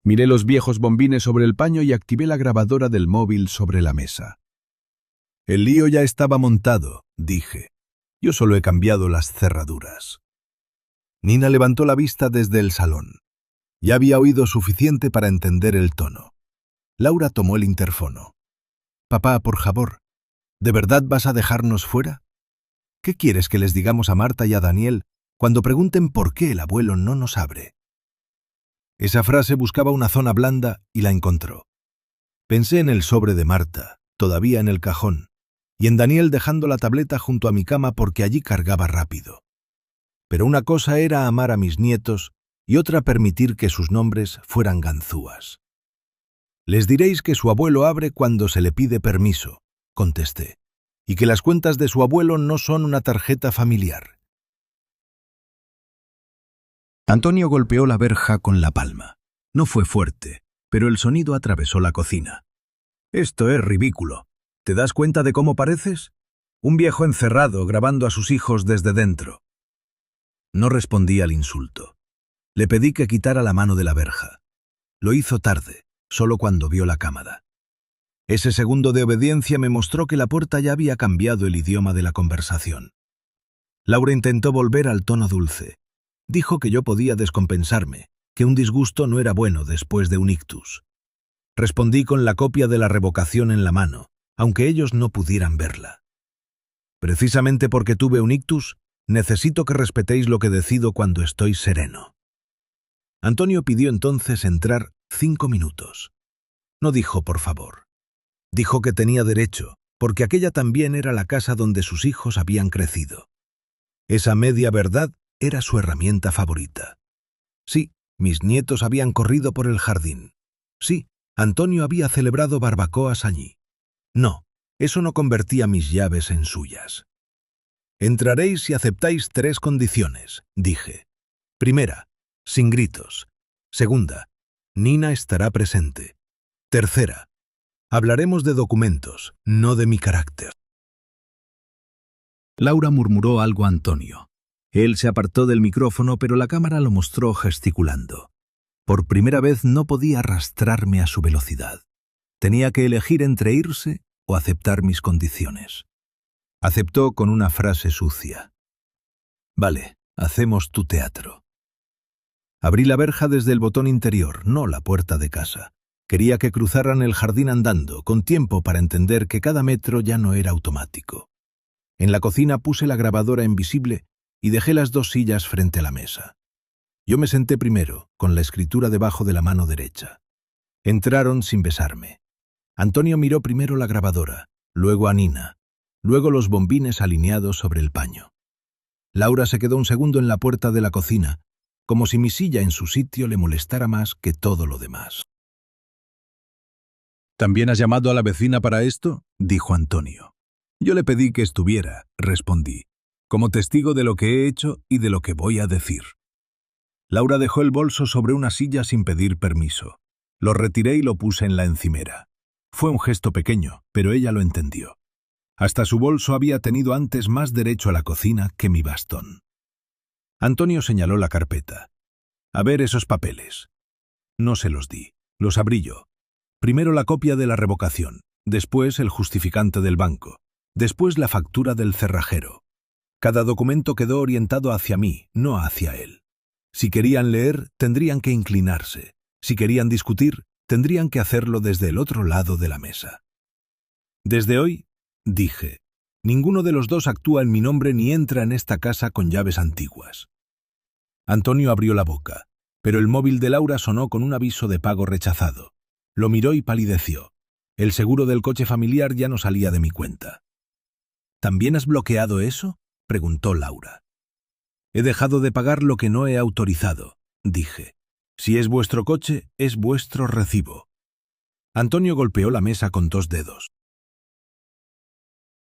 [SPEAKER 1] Miré los viejos bombines sobre el paño y activé la grabadora del móvil sobre la mesa.
[SPEAKER 2] El lío ya estaba montado, dije. Yo solo he cambiado las cerraduras. Nina levantó la vista desde el salón. Ya había oído suficiente para entender el tono. Laura tomó el interfono. «Papá, por favor, ¿de verdad vas a dejarnos fuera? ¿Qué quieres que les digamos a Marta y a Daniel cuando pregunten por qué el abuelo no nos abre?» Esa frase buscaba una zona blanda y la encontró. Pensé en el sobre de Marta, todavía en el cajón, y en Daniel dejando la tableta junto a mi cama porque allí cargaba rápido. Pero una cosa era amar a mis nietos y otra permitir que sus nombres fueran ganzúas. «Les diréis que su abuelo abre cuando se le pide permiso», contesté, «y que las cuentas de su abuelo no son una tarjeta familiar». Antonio golpeó la verja con la palma. No fue fuerte, pero el sonido atravesó la cocina. «Esto es ridículo. ¿Te das cuenta de cómo pareces? Un viejo encerrado grabando a sus hijos desde dentro». No respondí al insulto. Le pedí que quitara la mano de la verja. Lo hizo tarde, solo cuando vio la cámara. Ese segundo de obediencia me mostró que la puerta ya había cambiado el idioma de la conversación. Laura intentó volver al tono dulce. Dijo que yo podía descompensarme, que un disgusto no era bueno después de un ictus. Respondí con la copia de la revocación en la mano, aunque ellos no pudieran verla. «Precisamente porque tuve un ictus, necesito que respetéis lo que decido cuando estoy sereno». Antonio pidió entonces entrar 5 minutos. No dijo por favor. Dijo que tenía derecho, porque aquella también era la casa donde sus hijos habían crecido. Esa media verdad era su herramienta favorita. Sí, mis nietos habían corrido por el jardín. Sí, Antonio había celebrado barbacoas allí. No, eso no convertía mis llaves en suyas. «Entraréis si aceptáis 3 condiciones», dije. Primera, sin gritos. Segunda, Nina estará presente. Tercera, hablaremos de documentos, no de mi carácter. Laura murmuró algo a Antonio. Él se apartó del micrófono, pero la cámara lo mostró gesticulando. Por primera vez no podía arrastrarme a su velocidad. Tenía que elegir entre irse o aceptar mis condiciones. Aceptó con una frase sucia. «Vale, hacemos tu teatro». Abrí la verja desde el botón interior, no la puerta de casa. Quería que cruzaran el jardín andando, con tiempo para entender que cada metro ya no era automático. En la cocina puse la grabadora invisible y dejé las 2 sillas frente a la mesa. Yo me senté primero, con la escritura debajo de la mano derecha. Entraron sin besarme. Antonio miró primero la grabadora, luego a Nina, luego los bombines alineados sobre el paño. Laura se quedó un segundo en la puerta de la cocina, como si mi silla en su sitio le molestara más que todo lo demás. «¿También has llamado a la vecina para esto?», dijo Antonio. «Yo le pedí que estuviera», respondí, «como testigo de lo que he hecho y de lo que voy a decir». Laura dejó el bolso sobre una silla sin pedir permiso. Lo retiré y lo puse en la encimera. Fue un gesto pequeño, pero ella lo entendió. Hasta su bolso había tenido antes más derecho a la cocina que mi bastón. Antonio señaló la carpeta. «A ver esos papeles». No se los di, los abrí yo. Primero la copia de la revocación, después el justificante del banco, después la factura del cerrajero. Cada documento quedó orientado hacia mí, no hacia él. Si querían leer, tendrían que inclinarse. Si querían discutir, tendrían que hacerlo desde el otro lado de la mesa. «Desde hoy», dije, «ninguno de los dos actúa en mi nombre ni entra en esta casa con llaves antiguas». Antonio abrió la boca, pero el móvil de Laura sonó con un aviso de pago rechazado. Lo miró y palideció. El seguro del coche familiar ya no salía de mi cuenta. «¿También has bloqueado eso?», preguntó Laura. «He dejado de pagar lo que no he autorizado», dije. «Si es vuestro coche, es vuestro recibo». Antonio golpeó la mesa con 2 dedos.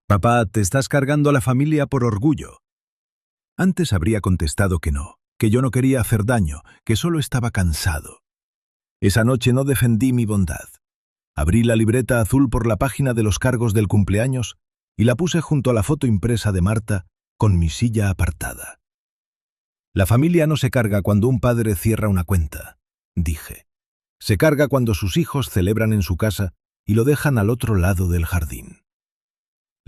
[SPEAKER 2] «Papá, te estás cargando a la familia por orgullo». Antes habría contestado que no, que yo no quería hacer daño, que solo estaba cansado. Esa noche no defendí mi bondad. Abrí la libreta azul por la página de los cargos del cumpleaños y la puse junto a la foto impresa de Marta con mi silla apartada. «La familia no se carga cuando un padre cierra una cuenta», dije. «Se carga cuando sus hijos celebran en su casa y lo dejan al otro lado del jardín».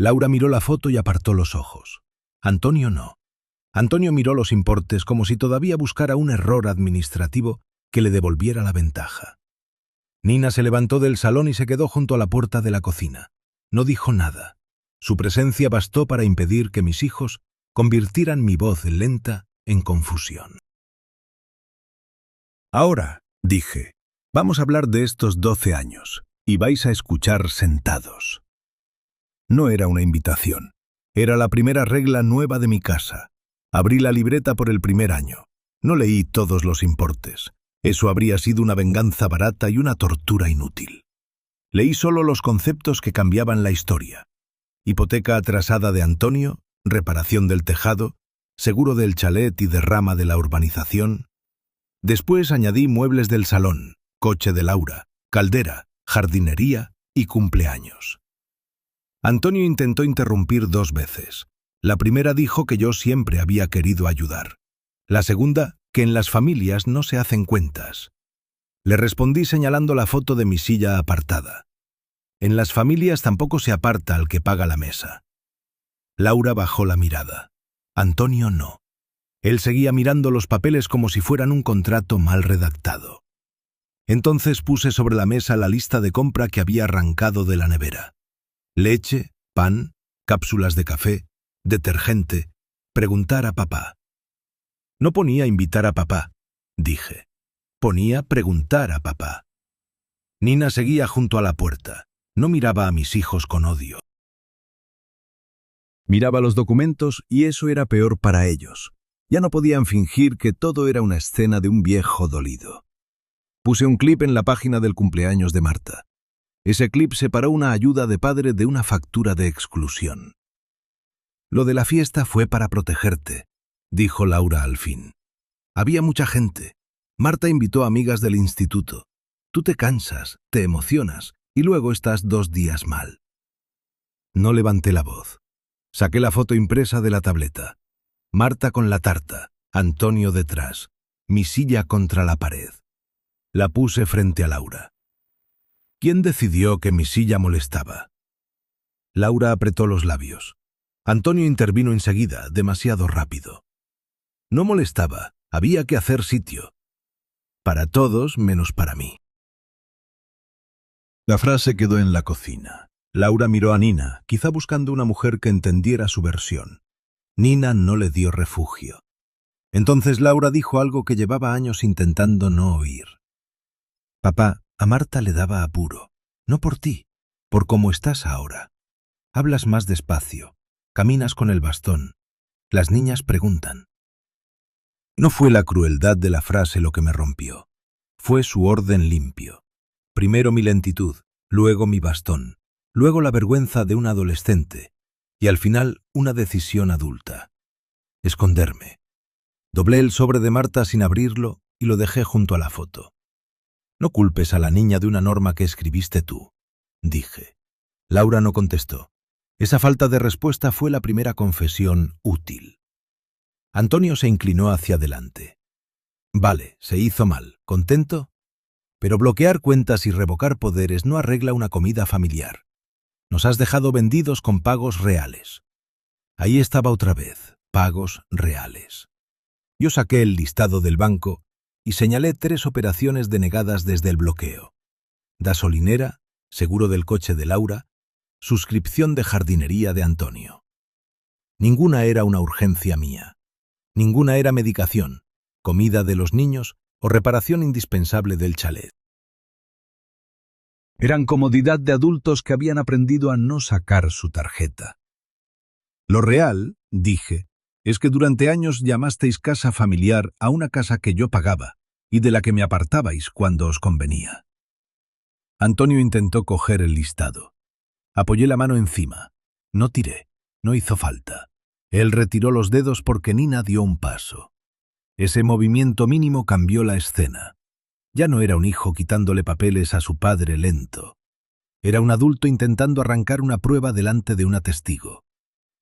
[SPEAKER 2] Laura miró la foto y apartó los ojos. Antonio no. Antonio miró los importes como si todavía buscara un error administrativo que le devolviera la ventaja. Nina se levantó del salón y se quedó junto a la puerta de la cocina. No dijo nada. Su presencia bastó para impedir que mis hijos convirtieran mi voz lenta en confusión. Ahora, dije, vamos a hablar de estos 12 años, y vais a escuchar sentados. No era una invitación. Era la primera regla nueva de mi casa. Abrí la libreta por el primer año. No leí todos los importes. Eso habría sido una venganza barata y una tortura inútil. Leí solo los conceptos que cambiaban la historia. Hipoteca atrasada de Antonio, reparación del tejado, seguro del chalet y derrama de la urbanización. Después añadí muebles del salón, coche de Laura, caldera, jardinería y cumpleaños. Antonio intentó interrumpir 2 veces. La primera dijo que yo siempre había querido ayudar. La segunda, que en las familias no se hacen cuentas. Le respondí señalando la foto de mi silla apartada. En las familias tampoco se aparta al que paga la mesa. Laura bajó la mirada. Antonio no. Él seguía mirando los papeles como si fueran un contrato mal redactado. Entonces puse sobre la mesa la lista de compra que había arrancado de la nevera. Leche, pan, cápsulas de café, detergente, preguntar a papá. No ponía invitar a papá, dije. Ponía preguntar a papá. Nina seguía junto a la puerta. No miraba a mis hijos con odio. Miraba los documentos y eso era peor para ellos. Ya no podían fingir que todo era una escena de un viejo dolido. Puse un clip en la página del cumpleaños de Marta. Ese clip separó una ayuda de padre de una factura de exclusión. Lo de la fiesta fue para protegerte, dijo Laura al fin. Había mucha gente. Marta invitó a amigas del instituto. Tú te cansas, te emocionas y luego estás 2 días mal. No levanté la voz. Saqué la foto impresa de la tableta. Marta con la tarta, Antonio detrás, mi silla contra la pared. La puse frente a Laura. ¿Quién decidió que mi silla molestaba? Laura apretó los labios. Antonio intervino enseguida, demasiado rápido. No molestaba, había que hacer sitio. Para todos menos para mí. La frase quedó en la cocina. Laura miró a Nina, quizá buscando una mujer que entendiera su versión. Nina no le dio refugio. Entonces Laura dijo algo que llevaba años intentando no oír. Papá, a Marta le daba apuro. No por ti, por cómo estás ahora. Hablas más despacio, caminas con el bastón. Las niñas preguntan. No fue la crueldad de la frase lo que me rompió. Fue su orden limpio. Primero mi lentitud, luego mi bastón, luego la vergüenza de un adolescente y al final una decisión adulta. Esconderme. Doblé el sobre de Marta sin abrirlo y lo dejé junto a la foto. No culpes a la niña de una norma que escribiste tú, dije. Laura no contestó. Esa falta de respuesta fue la primera confesión útil. Antonio se inclinó hacia adelante. Vale, se hizo mal. ¿Contento? Pero bloquear cuentas y revocar poderes no arregla una comida familiar. Nos has dejado vendidos con pagos reales. Ahí estaba otra vez, pagos reales. Yo saqué el listado del banco y señalé 3 operaciones denegadas desde el bloqueo. Gasolinera, seguro del coche de Laura, suscripción de jardinería de Antonio. Ninguna era una urgencia mía. Ninguna era medicación, comida de los niños o reparación indispensable del chalet. Eran comodidad de adultos que habían aprendido a no sacar su tarjeta. Lo real, dije, es que durante años llamasteis casa familiar a una casa que yo pagaba y de la que me apartabais cuando os convenía. Antonio intentó coger el listado. Apoyé la mano encima. No tiré, no hizo falta. Él retiró los dedos porque Nina dio un paso. Ese movimiento mínimo cambió la escena. Ya no era un hijo quitándole papeles a su padre lento. Era un adulto intentando arrancar una prueba delante de una testigo.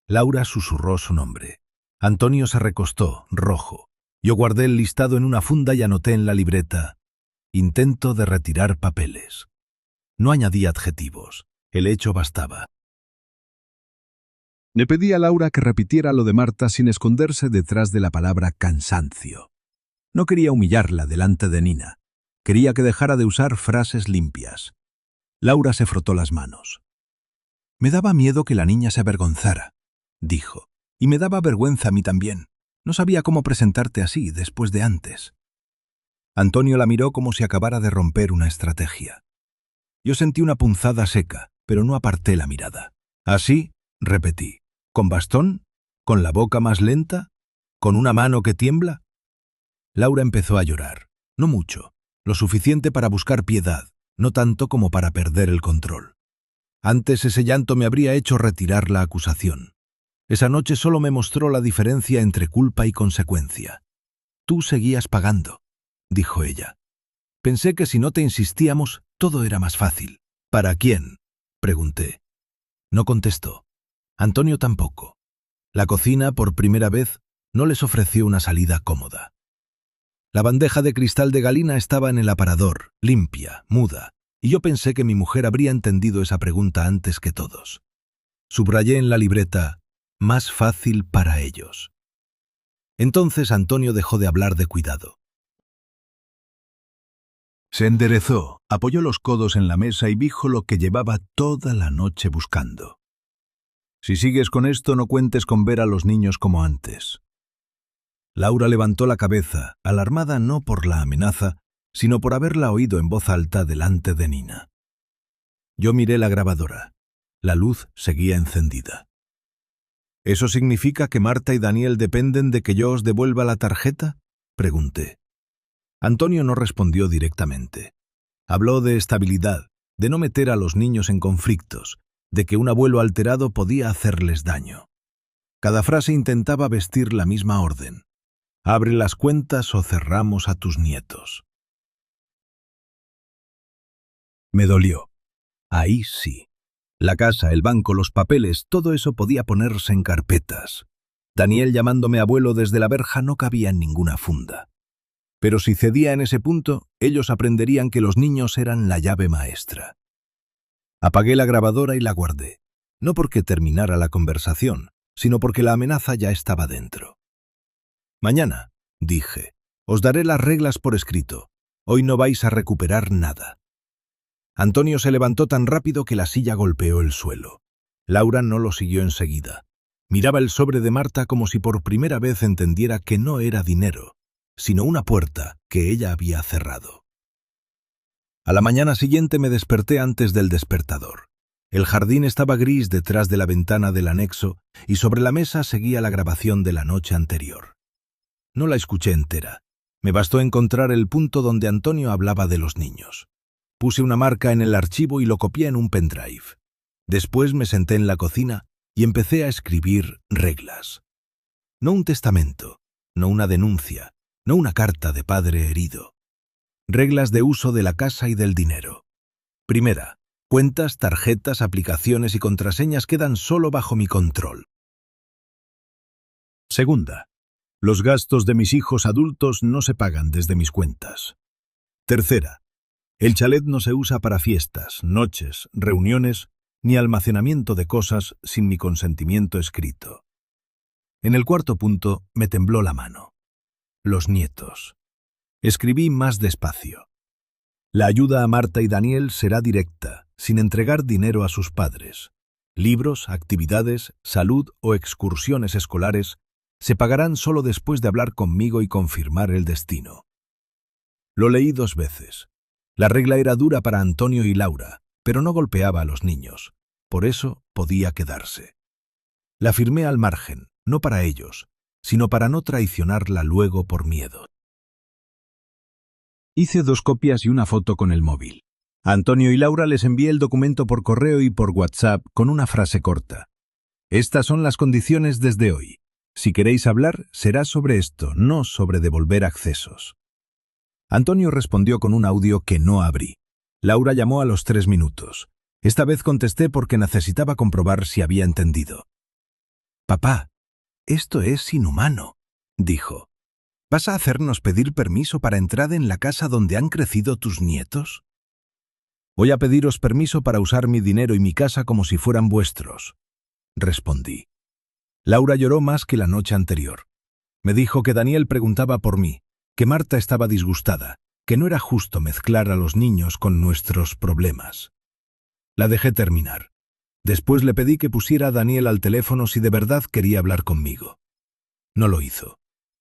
[SPEAKER 2] Laura susurró su nombre. Antonio se recostó, rojo. Yo guardé el listado en una funda y anoté en la libreta: intento de retirar papeles. No añadí adjetivos. El hecho bastaba. Le pedí a Laura que repitiera lo de Marta sin esconderse detrás de la palabra cansancio. No quería humillarla delante de Nina. Quería que dejara de usar frases limpias. Laura se frotó las manos. «Me daba miedo que la niña se avergonzara», dijo. «Y me daba vergüenza a mí también. No sabía cómo presentarte así después de antes». Antonio la miró como si acabara de romper una estrategia. Yo sentí una punzada seca, pero no aparté la mirada. «¿Así?», repetí. «¿Con bastón? ¿Con la boca más lenta? ¿Con una mano que tiembla?». Laura empezó a llorar. No mucho, lo suficiente para buscar piedad, no tanto como para perder el control. Antes ese llanto me habría hecho retirar la acusación. Esa noche solo me mostró la diferencia entre culpa y consecuencia. «Tú seguías pagando», dijo ella. «Pensé que si no te insistíamos, todo era más fácil». «¿Para quién?», pregunté. No contestó. Antonio tampoco. La cocina, por primera vez, no les ofreció una salida cómoda. La bandeja de cristal de Galina estaba en el aparador, limpia, muda, y yo pensé que mi mujer habría entendido esa pregunta antes que todos. Subrayé en la libreta: «más fácil para ellos». Entonces Antonio dejó de hablar de cuidado. Se enderezó, apoyó los codos en la mesa y dijo lo que llevaba toda la noche buscando. «Si sigues con esto, no cuentes con ver a los niños como antes». Laura levantó la cabeza, alarmada no por la amenaza, sino por haberla oído en voz alta delante de Nina. Yo miré la grabadora. La luz seguía encendida. «¿Eso significa que Marta y Daniel dependen de que yo os devuelva la tarjeta?», pregunté. Antonio no respondió directamente. Habló de estabilidad, de no meter a los niños en conflictos, de que un abuelo alterado podía hacerles daño. Cada frase intentaba vestir la misma orden. «Abre las cuentas o cerramos a tus nietos». Me dolió. Ahí sí. La casa, el banco, los papeles, todo eso podía ponerse en carpetas. Daniel llamándome abuelo desde la verja no cabía en ninguna funda. Pero si cedía en ese punto, ellos aprenderían que los niños eran la llave maestra. Apagué la grabadora y la guardé, no porque terminara la conversación, sino porque la amenaza ya estaba dentro. «Mañana», dije, «os daré las reglas por escrito. Hoy no vais a recuperar nada». Antonio se levantó tan rápido que la silla golpeó el suelo. Laura no lo siguió enseguida. Miraba el sobre de Marta como si por primera vez entendiera que no era dinero, sino una puerta que ella había cerrado. A la mañana siguiente me desperté antes del despertador. El jardín estaba gris detrás de la ventana del anexo y sobre la mesa seguía la grabación de la noche anterior. No la escuché entera. Me bastó encontrar el punto donde Antonio hablaba de los niños. Puse una marca en el archivo y lo copié en un pendrive. Después me senté en la cocina y empecé a escribir reglas. No un testamento, no una denuncia, no una carta de padre herido. Reglas de uso de la casa y del dinero. Primera, cuentas, tarjetas, aplicaciones y contraseñas quedan solo bajo mi control. Segunda, los gastos de mis hijos adultos no se pagan desde mis cuentas. Tercera, el chalet no se usa para fiestas, noches, reuniones, ni almacenamiento de cosas sin mi consentimiento escrito. En el cuarto punto me tembló la mano. Los nietos. Escribí más despacio. La ayuda a Marta y Daniel será directa, sin entregar dinero a sus padres. Libros, actividades, salud o excursiones escolares se pagarán solo después de hablar conmigo y confirmar el destino. Lo leí 2 veces. La regla era dura para Antonio y Laura, pero no golpeaba a los niños. Por eso podía quedarse. La firmé al margen, no para ellos, sino para no traicionarla luego por miedo. Hice 2 copias y una foto con el móvil. A Antonio y Laura les envié el documento por correo y por WhatsApp con una frase corta. «Estas son las condiciones desde hoy. Si queréis hablar, será sobre esto, no sobre devolver accesos». Antonio respondió con un audio que no abrí. Laura llamó a los 3 minutos. Esta vez contesté porque necesitaba comprobar si había entendido. «Papá, esto es inhumano», dijo. «¿Vas a hacernos pedir permiso para entrar en la casa donde han crecido tus nietos?» «Voy a pediros permiso para usar mi dinero y mi casa como si fueran vuestros», respondí. Laura lloró más que la noche anterior. Me dijo que Daniel preguntaba por mí, que Marta estaba disgustada, que no era justo mezclar a los niños con nuestros problemas. La dejé terminar. Después le pedí que pusiera a Daniel al teléfono si de verdad quería hablar conmigo. No lo hizo.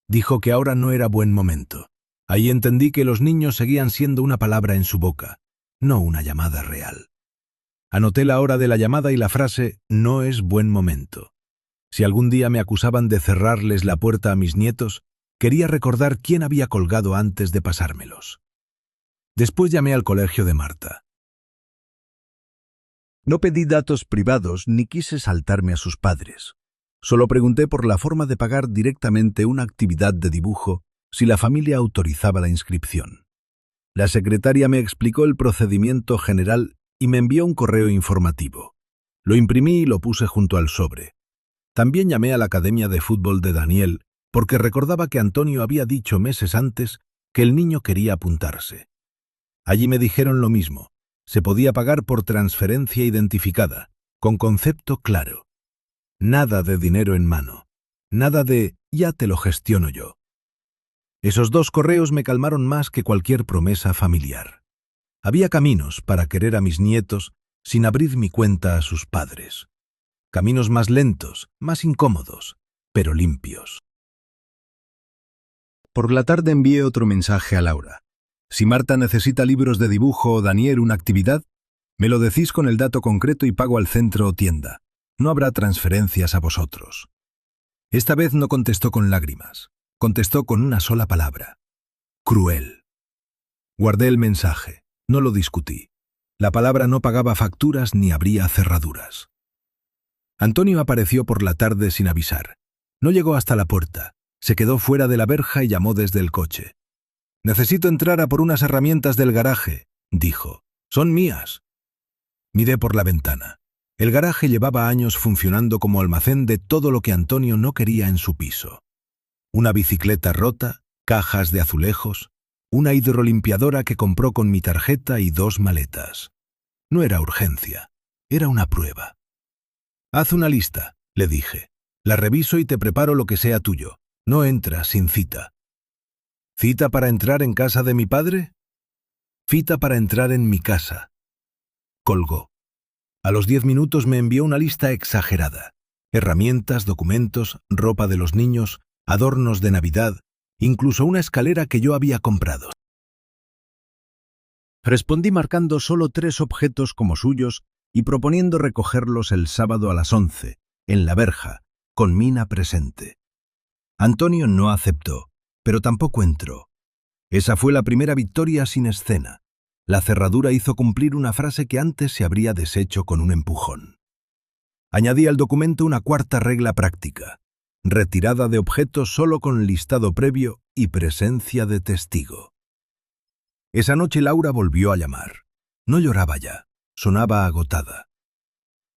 [SPEAKER 2] Dijo que ahora no era buen momento. Ahí entendí que los niños seguían siendo una palabra en su boca, no una llamada real. Anoté la hora de la llamada y la frase «no es buen momento». Si algún día me acusaban de cerrarles la puerta a mis nietos, quería recordar quién había colgado antes de pasármelos. Después llamé al colegio de Marta. No pedí datos privados ni quise saltarme a sus padres. Solo pregunté por la forma de pagar directamente una actividad de dibujo si la familia autorizaba la inscripción. La secretaria me explicó el procedimiento general y me envió un correo informativo. Lo imprimí y lo puse junto al sobre. También llamé a la academia de fútbol de Daniel porque recordaba que Antonio había dicho meses antes que el niño quería apuntarse. Allí me dijeron lo mismo. Se podía pagar por transferencia identificada, con concepto claro. Nada de dinero en mano. Nada de «ya te lo gestiono yo». Esos 2 correos me calmaron más que cualquier promesa familiar. Había caminos para querer a mis nietos sin abrir mi cuenta a sus padres. Caminos más lentos, más incómodos, pero limpios. Por la tarde envié otro mensaje a Laura. Si Marta necesita libros de dibujo o Daniel una actividad, me lo decís con el dato concreto y pago al centro o tienda. No habrá transferencias a vosotros. Esta vez no contestó con lágrimas. Contestó con una sola palabra. Cruel. Guardé el mensaje. No lo discutí. La palabra no pagaba facturas ni abría cerraduras. Antonio apareció por la tarde sin avisar. No llegó hasta la puerta. Se quedó fuera de la verja y llamó desde el coche. «Necesito entrar a por unas herramientas del garaje», dijo. «Son mías». Miré por la ventana. El garaje llevaba años funcionando como almacén de todo lo que Antonio no quería en su piso. Una bicicleta rota, cajas de azulejos, una hidrolimpiadora que compró con mi tarjeta y 2 maletas. No era urgencia, era una prueba. «Haz una lista», le dije. «La reviso y te preparo lo que sea tuyo. No entras sin cita». ¿Cita para entrar en casa de mi padre? Cita para entrar en mi casa. Colgó. A los 10 minutos me envió una lista exagerada. Herramientas, documentos, ropa de los niños, adornos de Navidad, incluso una escalera que yo había comprado. Respondí marcando solo 3 objetos como suyos y proponiendo recogerlos el sábado a las 11, en la verja, con Mina presente. Antonio no aceptó, pero tampoco entró. Esa fue la primera victoria sin escena. La cerradura hizo cumplir una frase que antes se habría deshecho con un empujón. Añadí al documento una 4ª regla práctica: retirada de objetos solo con listado previo y presencia de testigo. Esa noche Laura volvió a llamar. No lloraba ya, sonaba agotada.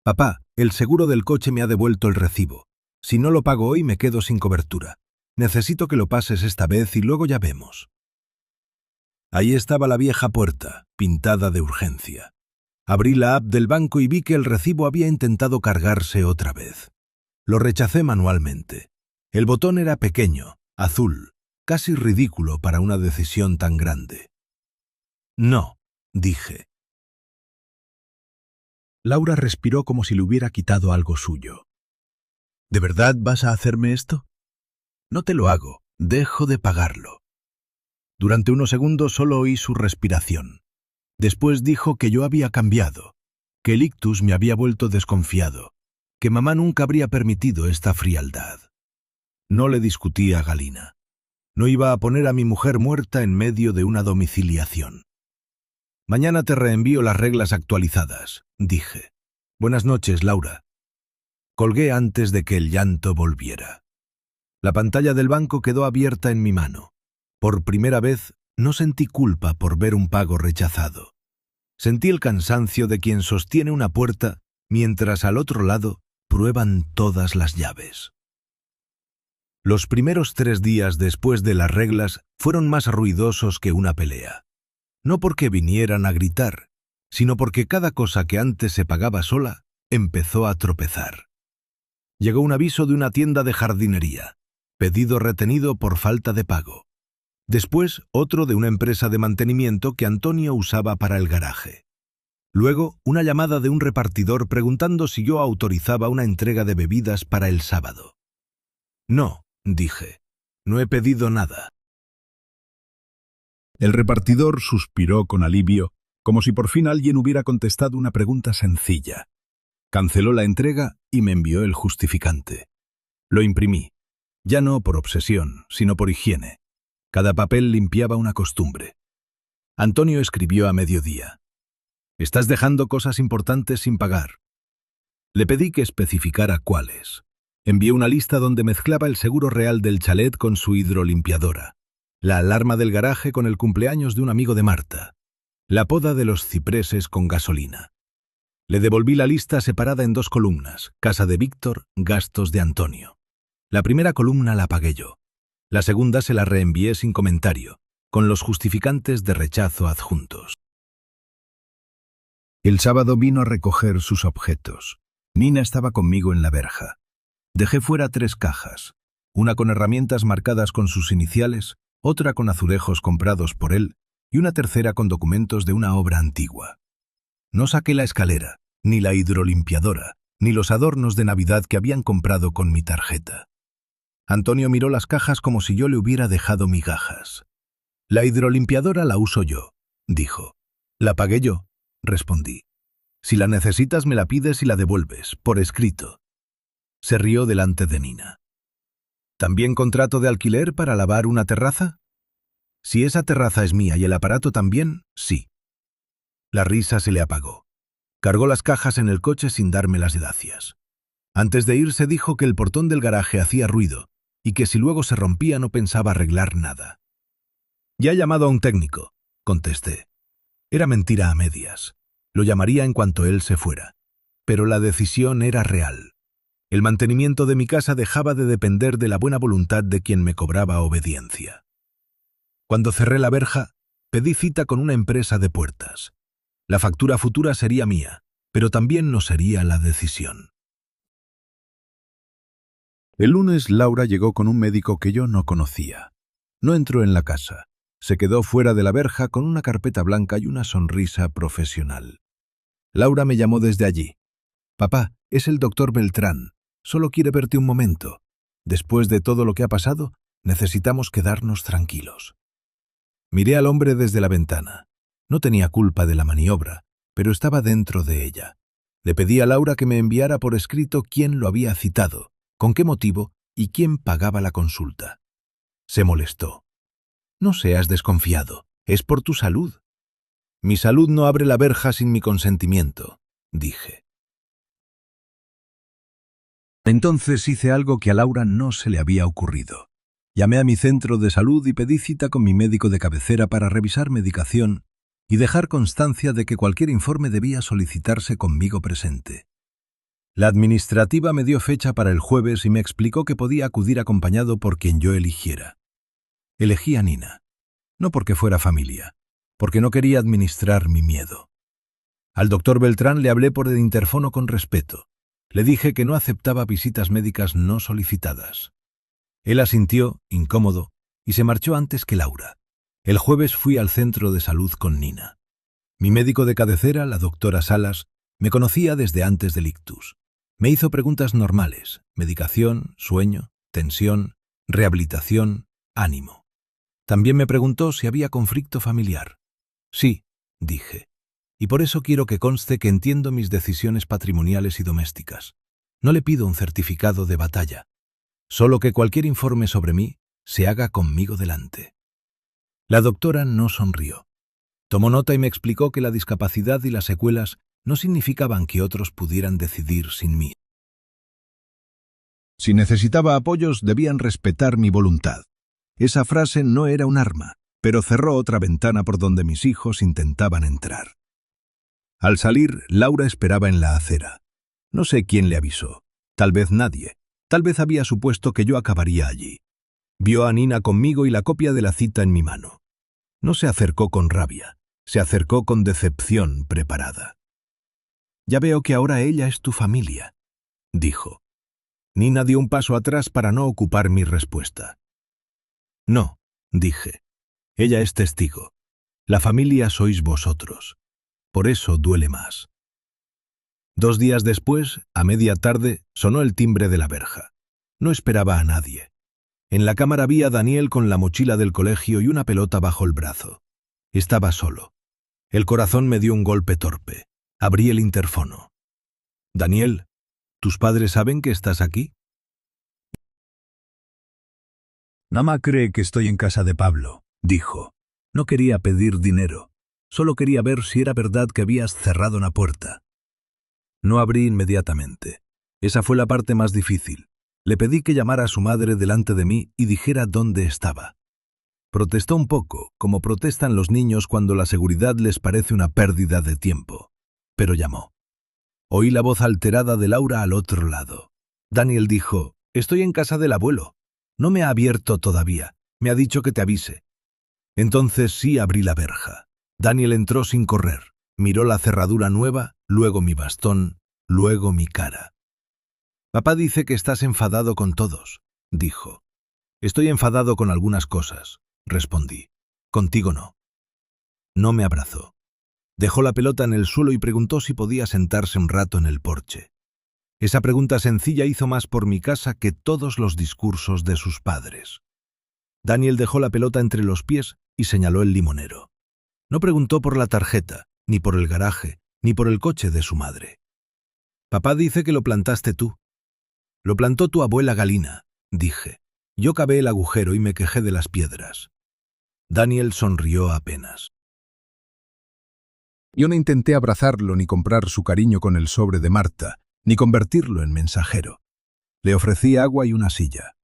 [SPEAKER 2] «Papá, el seguro del coche me ha devuelto el recibo. Si no lo pago hoy me quedo sin cobertura. Necesito que lo pases esta vez y luego ya vemos». Ahí estaba la vieja puerta, pintada de urgencia. Abrí la app del banco y vi que el recibo había intentado cargarse otra vez. Lo rechacé manualmente. El botón era pequeño, azul, casi ridículo para una decisión tan grande. «No», dije. Laura respiró como si le hubiera quitado algo suyo. «¿De verdad vas a hacerme esto?» «No te lo hago, dejo de pagarlo». Durante unos segundos solo oí su respiración. Después dijo que yo había cambiado, que el ictus me había vuelto desconfiado, que mamá nunca habría permitido esta frialdad. No le discutí a Galina. No iba a poner a mi mujer muerta en medio de una domiciliación. «Mañana te reenvío las reglas actualizadas», dije. «Buenas noches, Laura». Colgué antes de que el llanto volviera. La pantalla del banco quedó abierta en mi mano. Por primera vez no sentí culpa por ver un pago rechazado. Sentí el cansancio de quien sostiene una puerta mientras al otro lado prueban todas las llaves. Los primeros 3 días después de las reglas fueron más ruidosos que una pelea. No porque vinieran a gritar, sino porque cada cosa que antes se pagaba sola empezó a tropezar. Llegó un aviso de una tienda de jardinería. Pedido retenido por falta de pago. Después, otro de una empresa de mantenimiento que Antonio usaba para el garaje. Luego, una llamada de un repartidor preguntando si yo autorizaba una entrega de bebidas para el sábado. No, dije. No he pedido nada.
[SPEAKER 1] El repartidor suspiró con alivio, como si por fin alguien hubiera contestado una pregunta sencilla. Canceló la entrega y me envió el justificante. Lo imprimí, ya no por obsesión, sino por higiene. Cada papel limpiaba una costumbre. Antonio escribió a mediodía. «Estás dejando cosas importantes sin pagar». Le pedí que especificara cuáles. Envié una lista donde mezclaba el seguro real del chalet con su hidrolimpiadora, la alarma del garaje con el cumpleaños de un amigo de Marta, la poda de los cipreses con gasolina. Le devolví la lista separada en 2 columnas, casa de Víctor, gastos de Antonio. La primera columna la pagué yo. La segunda se la reenvié sin comentario, con los justificantes de rechazo adjuntos. El sábado vino a recoger sus objetos. Nina estaba conmigo en la verja. Dejé fuera 3 cajas, una con herramientas marcadas con sus iniciales, otra con azulejos comprados por él y una tercera con documentos de una obra antigua. No saqué la escalera, ni la hidrolimpiadora, ni los adornos de Navidad que habían comprado con mi tarjeta. Antonio miró las cajas como si yo le hubiera dejado migajas. «La hidrolimpiadora la uso yo», dijo. «La pagué yo», respondí. «Si la necesitas me la pides y la devuelves, por escrito». Se rió delante de Nina. «¿También contrato de alquiler para lavar una terraza?» «Si esa terraza es mía y el aparato también, sí». La risa se le apagó. Cargó las cajas en el coche sin darme las gracias. Antes de irse dijo que el portón del garaje hacía ruido y que si luego se rompía no pensaba arreglar nada. «Ya he llamado a un técnico», contesté. Era mentira a medias. Lo llamaría en cuanto él se fuera. Pero la decisión era real. El mantenimiento de mi casa dejaba de depender de la buena voluntad de quien me cobraba obediencia. Cuando cerré la verja, pedí cita con una empresa de puertas. La factura futura sería mía, pero también no sería la decisión. El lunes Laura llegó con un médico que yo no conocía. No entró en la casa. Se quedó fuera de la verja con una carpeta blanca y una sonrisa profesional. Laura me llamó desde allí. «Papá, es el doctor Beltrán. Solo quiere verte un momento. Después de todo lo que ha pasado, necesitamos quedarnos tranquilos». Miré al hombre desde la ventana. No tenía culpa de la maniobra, pero estaba dentro de ella. Le pedí a Laura que me enviara por escrito quién lo había citado, con qué motivo y quién pagaba la consulta. Se molestó. «No seas desconfiado, es por tu salud». «Mi salud no abre la verja sin mi consentimiento», dije. Entonces hice algo que a Laura no se le había ocurrido. Llamé a mi centro de salud y pedí cita con mi médico de cabecera para revisar medicación y dejar constancia de que cualquier informe debía solicitarse conmigo presente. La administrativa me dio fecha para el jueves y me explicó que podía acudir acompañado por quien yo eligiera. Elegí a Nina, no porque fuera familia, porque no quería administrar mi miedo. Al doctor Beltrán le hablé por el interfono con respeto. Le dije que no aceptaba visitas médicas no solicitadas. Él asintió, incómodo, y se marchó antes que Laura. El jueves fui al centro de salud con Nina. Mi médico de cabecera, la doctora Salas, me conocía desde antes del ictus. Me hizo preguntas normales: medicación, sueño, tensión, rehabilitación, ánimo. También me preguntó si había conflicto familiar. Sí, dije. Y por eso quiero que conste que entiendo mis decisiones patrimoniales y domésticas. No le pido un certificado de batalla. Solo que cualquier informe sobre mí se haga conmigo delante. La doctora no sonrió. Tomó nota y me explicó que la discapacidad y las secuelas no significaban que otros pudieran decidir sin mí. Si necesitaba apoyos, debían respetar mi voluntad. Esa frase no era un arma, pero cerró otra ventana por donde mis hijos intentaban entrar. Al salir, Laura esperaba en la acera. No sé quién le avisó. Tal vez nadie. Tal vez había supuesto que yo acabaría allí. Vio a Nina conmigo y la copia de la cita en mi mano. No se acercó con rabia. Se acercó con decepción preparada. «Ya veo que ahora ella es tu familia», dijo.
[SPEAKER 2] Nina dio un paso atrás para no ocupar mi respuesta. No, dije. Ella es testigo. La familia sois vosotros. Por eso duele más. 2 días después, a media tarde, sonó el timbre de la verja. No esperaba a nadie. En la cámara vi a Daniel con la mochila del colegio y una pelota bajo el brazo. Estaba solo. El corazón me dio un golpe torpe. Abrí el interfono. «Daniel, ¿tus padres saben que estás aquí?»
[SPEAKER 1] «Mamá cree que estoy en casa de Pablo», dijo. No quería pedir dinero. Solo quería ver si era verdad que habías cerrado la puerta. No abrí inmediatamente. Esa fue la parte más difícil. Le pedí que llamara a su madre delante de mí y dijera dónde estaba. Protestó un poco, como protestan los niños cuando la seguridad les parece una pérdida de tiempo. Pero llamó. Oí la voz alterada de Laura al otro lado. Daniel dijo: «Estoy en casa del abuelo. No me ha abierto todavía. Me ha dicho que te avise». Entonces sí abrí la verja. Daniel entró sin correr. Miró la cerradura nueva, luego mi bastón, luego mi cara. «Papá dice que estás enfadado con todos», dijo. «Estoy enfadado con algunas cosas», respondí. «Contigo no». No me abrazó. Dejó la pelota en el suelo y preguntó si podía sentarse un rato en el porche. Esa pregunta sencilla hizo más por mi casa que todos los discursos de sus padres. Daniel dejó la pelota entre los pies y señaló el limonero. No preguntó por la tarjeta, ni por el garaje, ni por el coche de su madre. «Papá dice que lo plantaste tú». «Lo plantó tu abuela Galina», dije. Yo cavé el agujero y me quejé de las piedras. Daniel sonrió apenas. Yo no intenté abrazarlo ni comprar su cariño con el sobre de Marta, ni convertirlo en mensajero. Le ofrecí agua y una silla.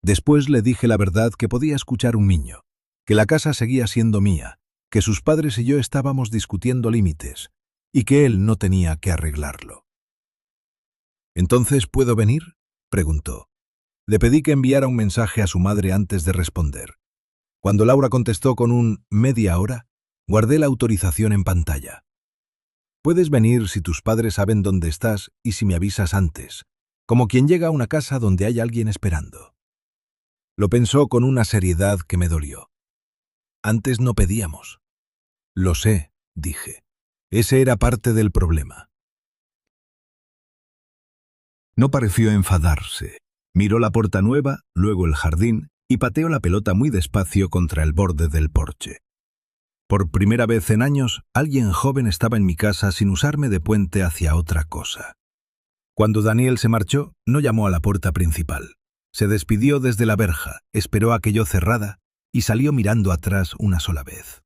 [SPEAKER 1] Después le dije la verdad que podía escuchar un niño, que la casa seguía siendo mía, que sus padres y yo estábamos discutiendo límites, y que él no tenía que arreglarlo. «¿Entonces puedo venir?», preguntó. Le pedí que enviara un mensaje a su madre antes de responder. Cuando Laura contestó con un «media hora», guardé la autorización en pantalla. «Puedes venir si tus padres saben dónde estás y si me avisas antes, como quien llega a una casa donde hay alguien esperando». Lo pensó con una seriedad que me dolió. «Antes no pedíamos». «Lo sé», dije. Ese era parte del problema. No pareció enfadarse. Miró la puerta nueva, luego el jardín, y pateó la pelota muy despacio contra el borde del porche. Por primera vez en años, alguien joven estaba en mi casa sin usarme de puente hacia otra cosa. Cuando Daniel se marchó, no llamó a la puerta principal. Se despidió desde la verja, esperó a que yo cerrara y salió mirando atrás una sola vez.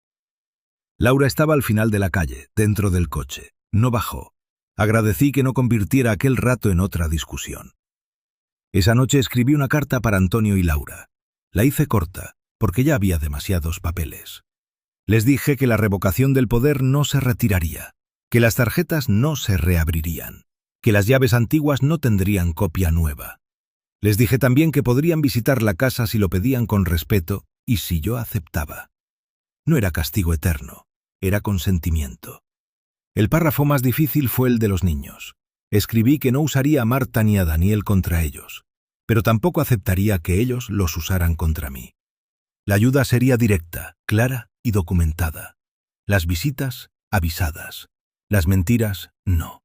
[SPEAKER 1] Laura estaba al final de la calle, dentro del coche. No bajó. Agradecí que no convirtiera aquel rato en otra discusión. Esa noche escribí una carta para Antonio y Laura. La hice corta, porque ya había demasiados papeles. Les dije que la revocación del poder no se retiraría, que las tarjetas no se reabrirían, que las llaves antiguas no tendrían copia nueva. Les dije también que podrían visitar la casa si lo pedían con respeto y si yo aceptaba. No era castigo eterno, era consentimiento. El párrafo más difícil fue el de los niños. Escribí que no usaría a Marta ni a Daniel contra ellos, pero tampoco aceptaría que ellos los usaran contra mí. La ayuda sería directa, clara y documentada. Las visitas, avisadas. Las mentiras, no.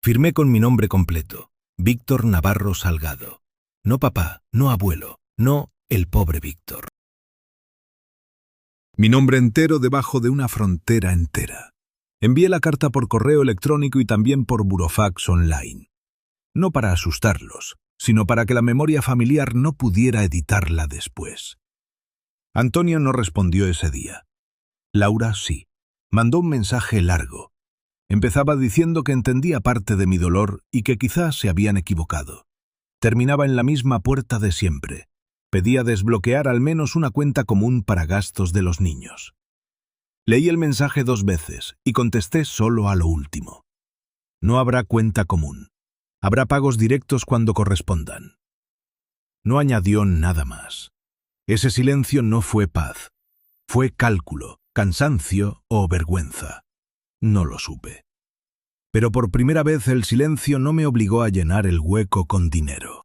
[SPEAKER 1] Firmé con mi nombre completo, Víctor Navarro Salgado. No papá, no abuelo, no el pobre Víctor. Mi nombre entero debajo de una frontera entera. Envié la carta por correo electrónico y también por burofax online. No para asustarlos, sino para que la memoria familiar no pudiera editarla después. Antonio no respondió ese día. Laura sí. Mandó un mensaje largo. Empezaba diciendo que entendía parte de mi dolor y que quizás se habían equivocado. Terminaba en la misma puerta de siempre. Pedía desbloquear al menos una cuenta común para gastos de los niños. Leí el mensaje 2 veces y contesté solo a lo último. No habrá cuenta común. Habrá pagos directos cuando correspondan. No añadió nada más. Ese silencio no fue paz. Fue cálculo, cansancio o vergüenza. No lo supe.
[SPEAKER 2] Pero por primera vez el silencio no me obligó a llenar el hueco con dinero.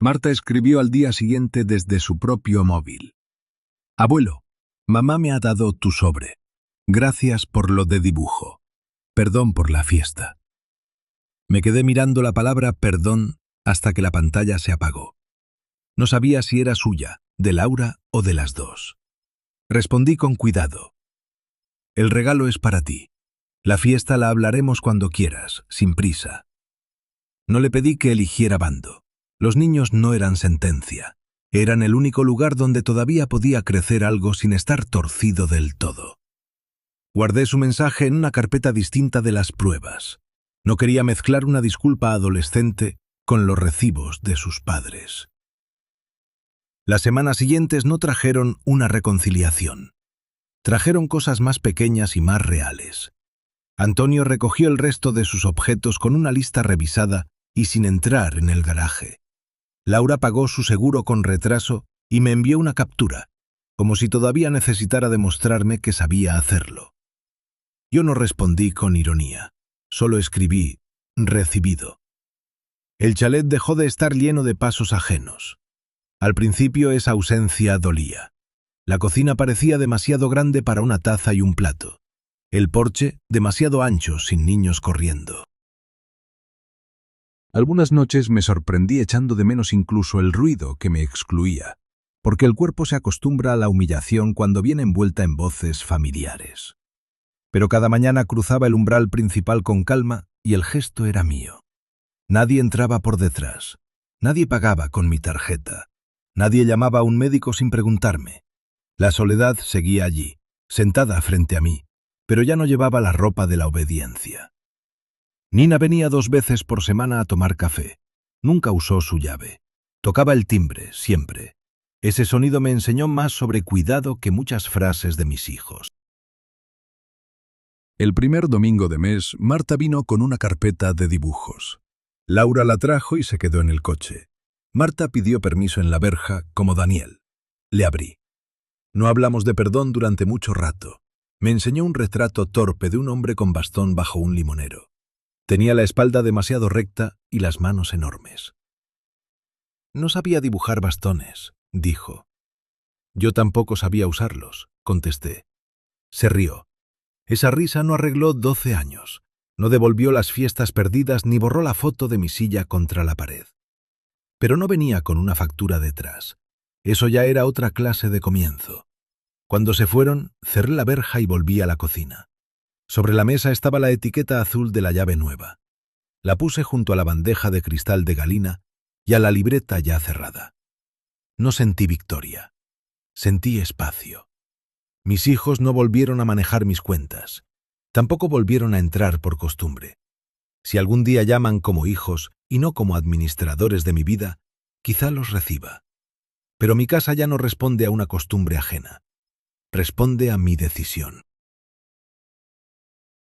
[SPEAKER 2] Marta escribió al día siguiente desde su propio móvil. Abuelo, mamá me ha dado tu sobre. Gracias por lo de dibujo. Perdón por la fiesta. Me quedé mirando la palabra perdón hasta que la pantalla se apagó. No sabía si era suya, de Laura o de las dos. Respondí con cuidado. El regalo es para ti. La fiesta la hablaremos cuando quieras, sin prisa. No le pedí que eligiera bando. Los niños no eran sentencia. Eran el único lugar donde todavía podía crecer algo sin estar torcido del todo. Guardé su mensaje en una carpeta distinta de las pruebas. No quería mezclar una disculpa adolescente con los recibos de sus padres. Las semanas siguientes no trajeron una reconciliación. Trajeron cosas más pequeñas y más reales. Antonio recogió el resto de sus objetos con una lista revisada y sin entrar en el garaje. Laura pagó su seguro con retraso y me envió una captura, como si todavía necesitara demostrarme que sabía hacerlo. Yo no respondí con ironía, solo escribí «recibido». El chalet dejó de estar lleno de pasos ajenos. Al principio esa ausencia dolía. La cocina parecía demasiado grande para una taza y un plato. El porche demasiado ancho sin niños corriendo. Algunas noches me sorprendí echando de menos incluso el ruido que me excluía, porque el cuerpo se acostumbra a la humillación cuando viene envuelta en voces familiares. Pero cada mañana cruzaba el umbral principal con calma y el gesto era mío. Nadie entraba por detrás, nadie pagaba con mi tarjeta, nadie llamaba a un médico sin preguntarme. La soledad seguía allí, sentada frente a mí, pero ya no llevaba la ropa de la obediencia. Nina venía 2 veces por semana a tomar café. Nunca usó su llave. Tocaba el timbre, siempre. Ese sonido me enseñó más sobre cuidado que muchas frases de mis hijos. El primer domingo de mes, Marta vino con una carpeta de dibujos. Laura la trajo y se quedó en el coche. Marta pidió permiso en la verja, como Daniel. Le abrí. No hablamos de perdón durante mucho rato. Me enseñó un retrato torpe de un hombre con bastón bajo un limonero. Tenía la espalda demasiado recta y las manos enormes. No sabía dibujar bastones, dijo. Yo tampoco sabía usarlos, contesté. Se rió. Esa risa no arregló 12 años. No devolvió las fiestas perdidas ni borró la foto de mi silla contra la pared. Pero no venía con una factura detrás. Eso ya era otra clase de comienzo. Cuando se fueron, cerré la verja y volví a la cocina. Sobre la mesa estaba la etiqueta azul de la llave nueva. La puse junto a la bandeja de cristal de Galina y a la libreta ya cerrada. No sentí victoria. Sentí espacio. Mis hijos no volvieron a manejar mis cuentas. Tampoco volvieron a entrar por costumbre. Si algún día llaman como hijos y no como administradores de mi vida, quizá los reciba. Pero mi casa ya no responde a una costumbre ajena. Responde a mi decisión.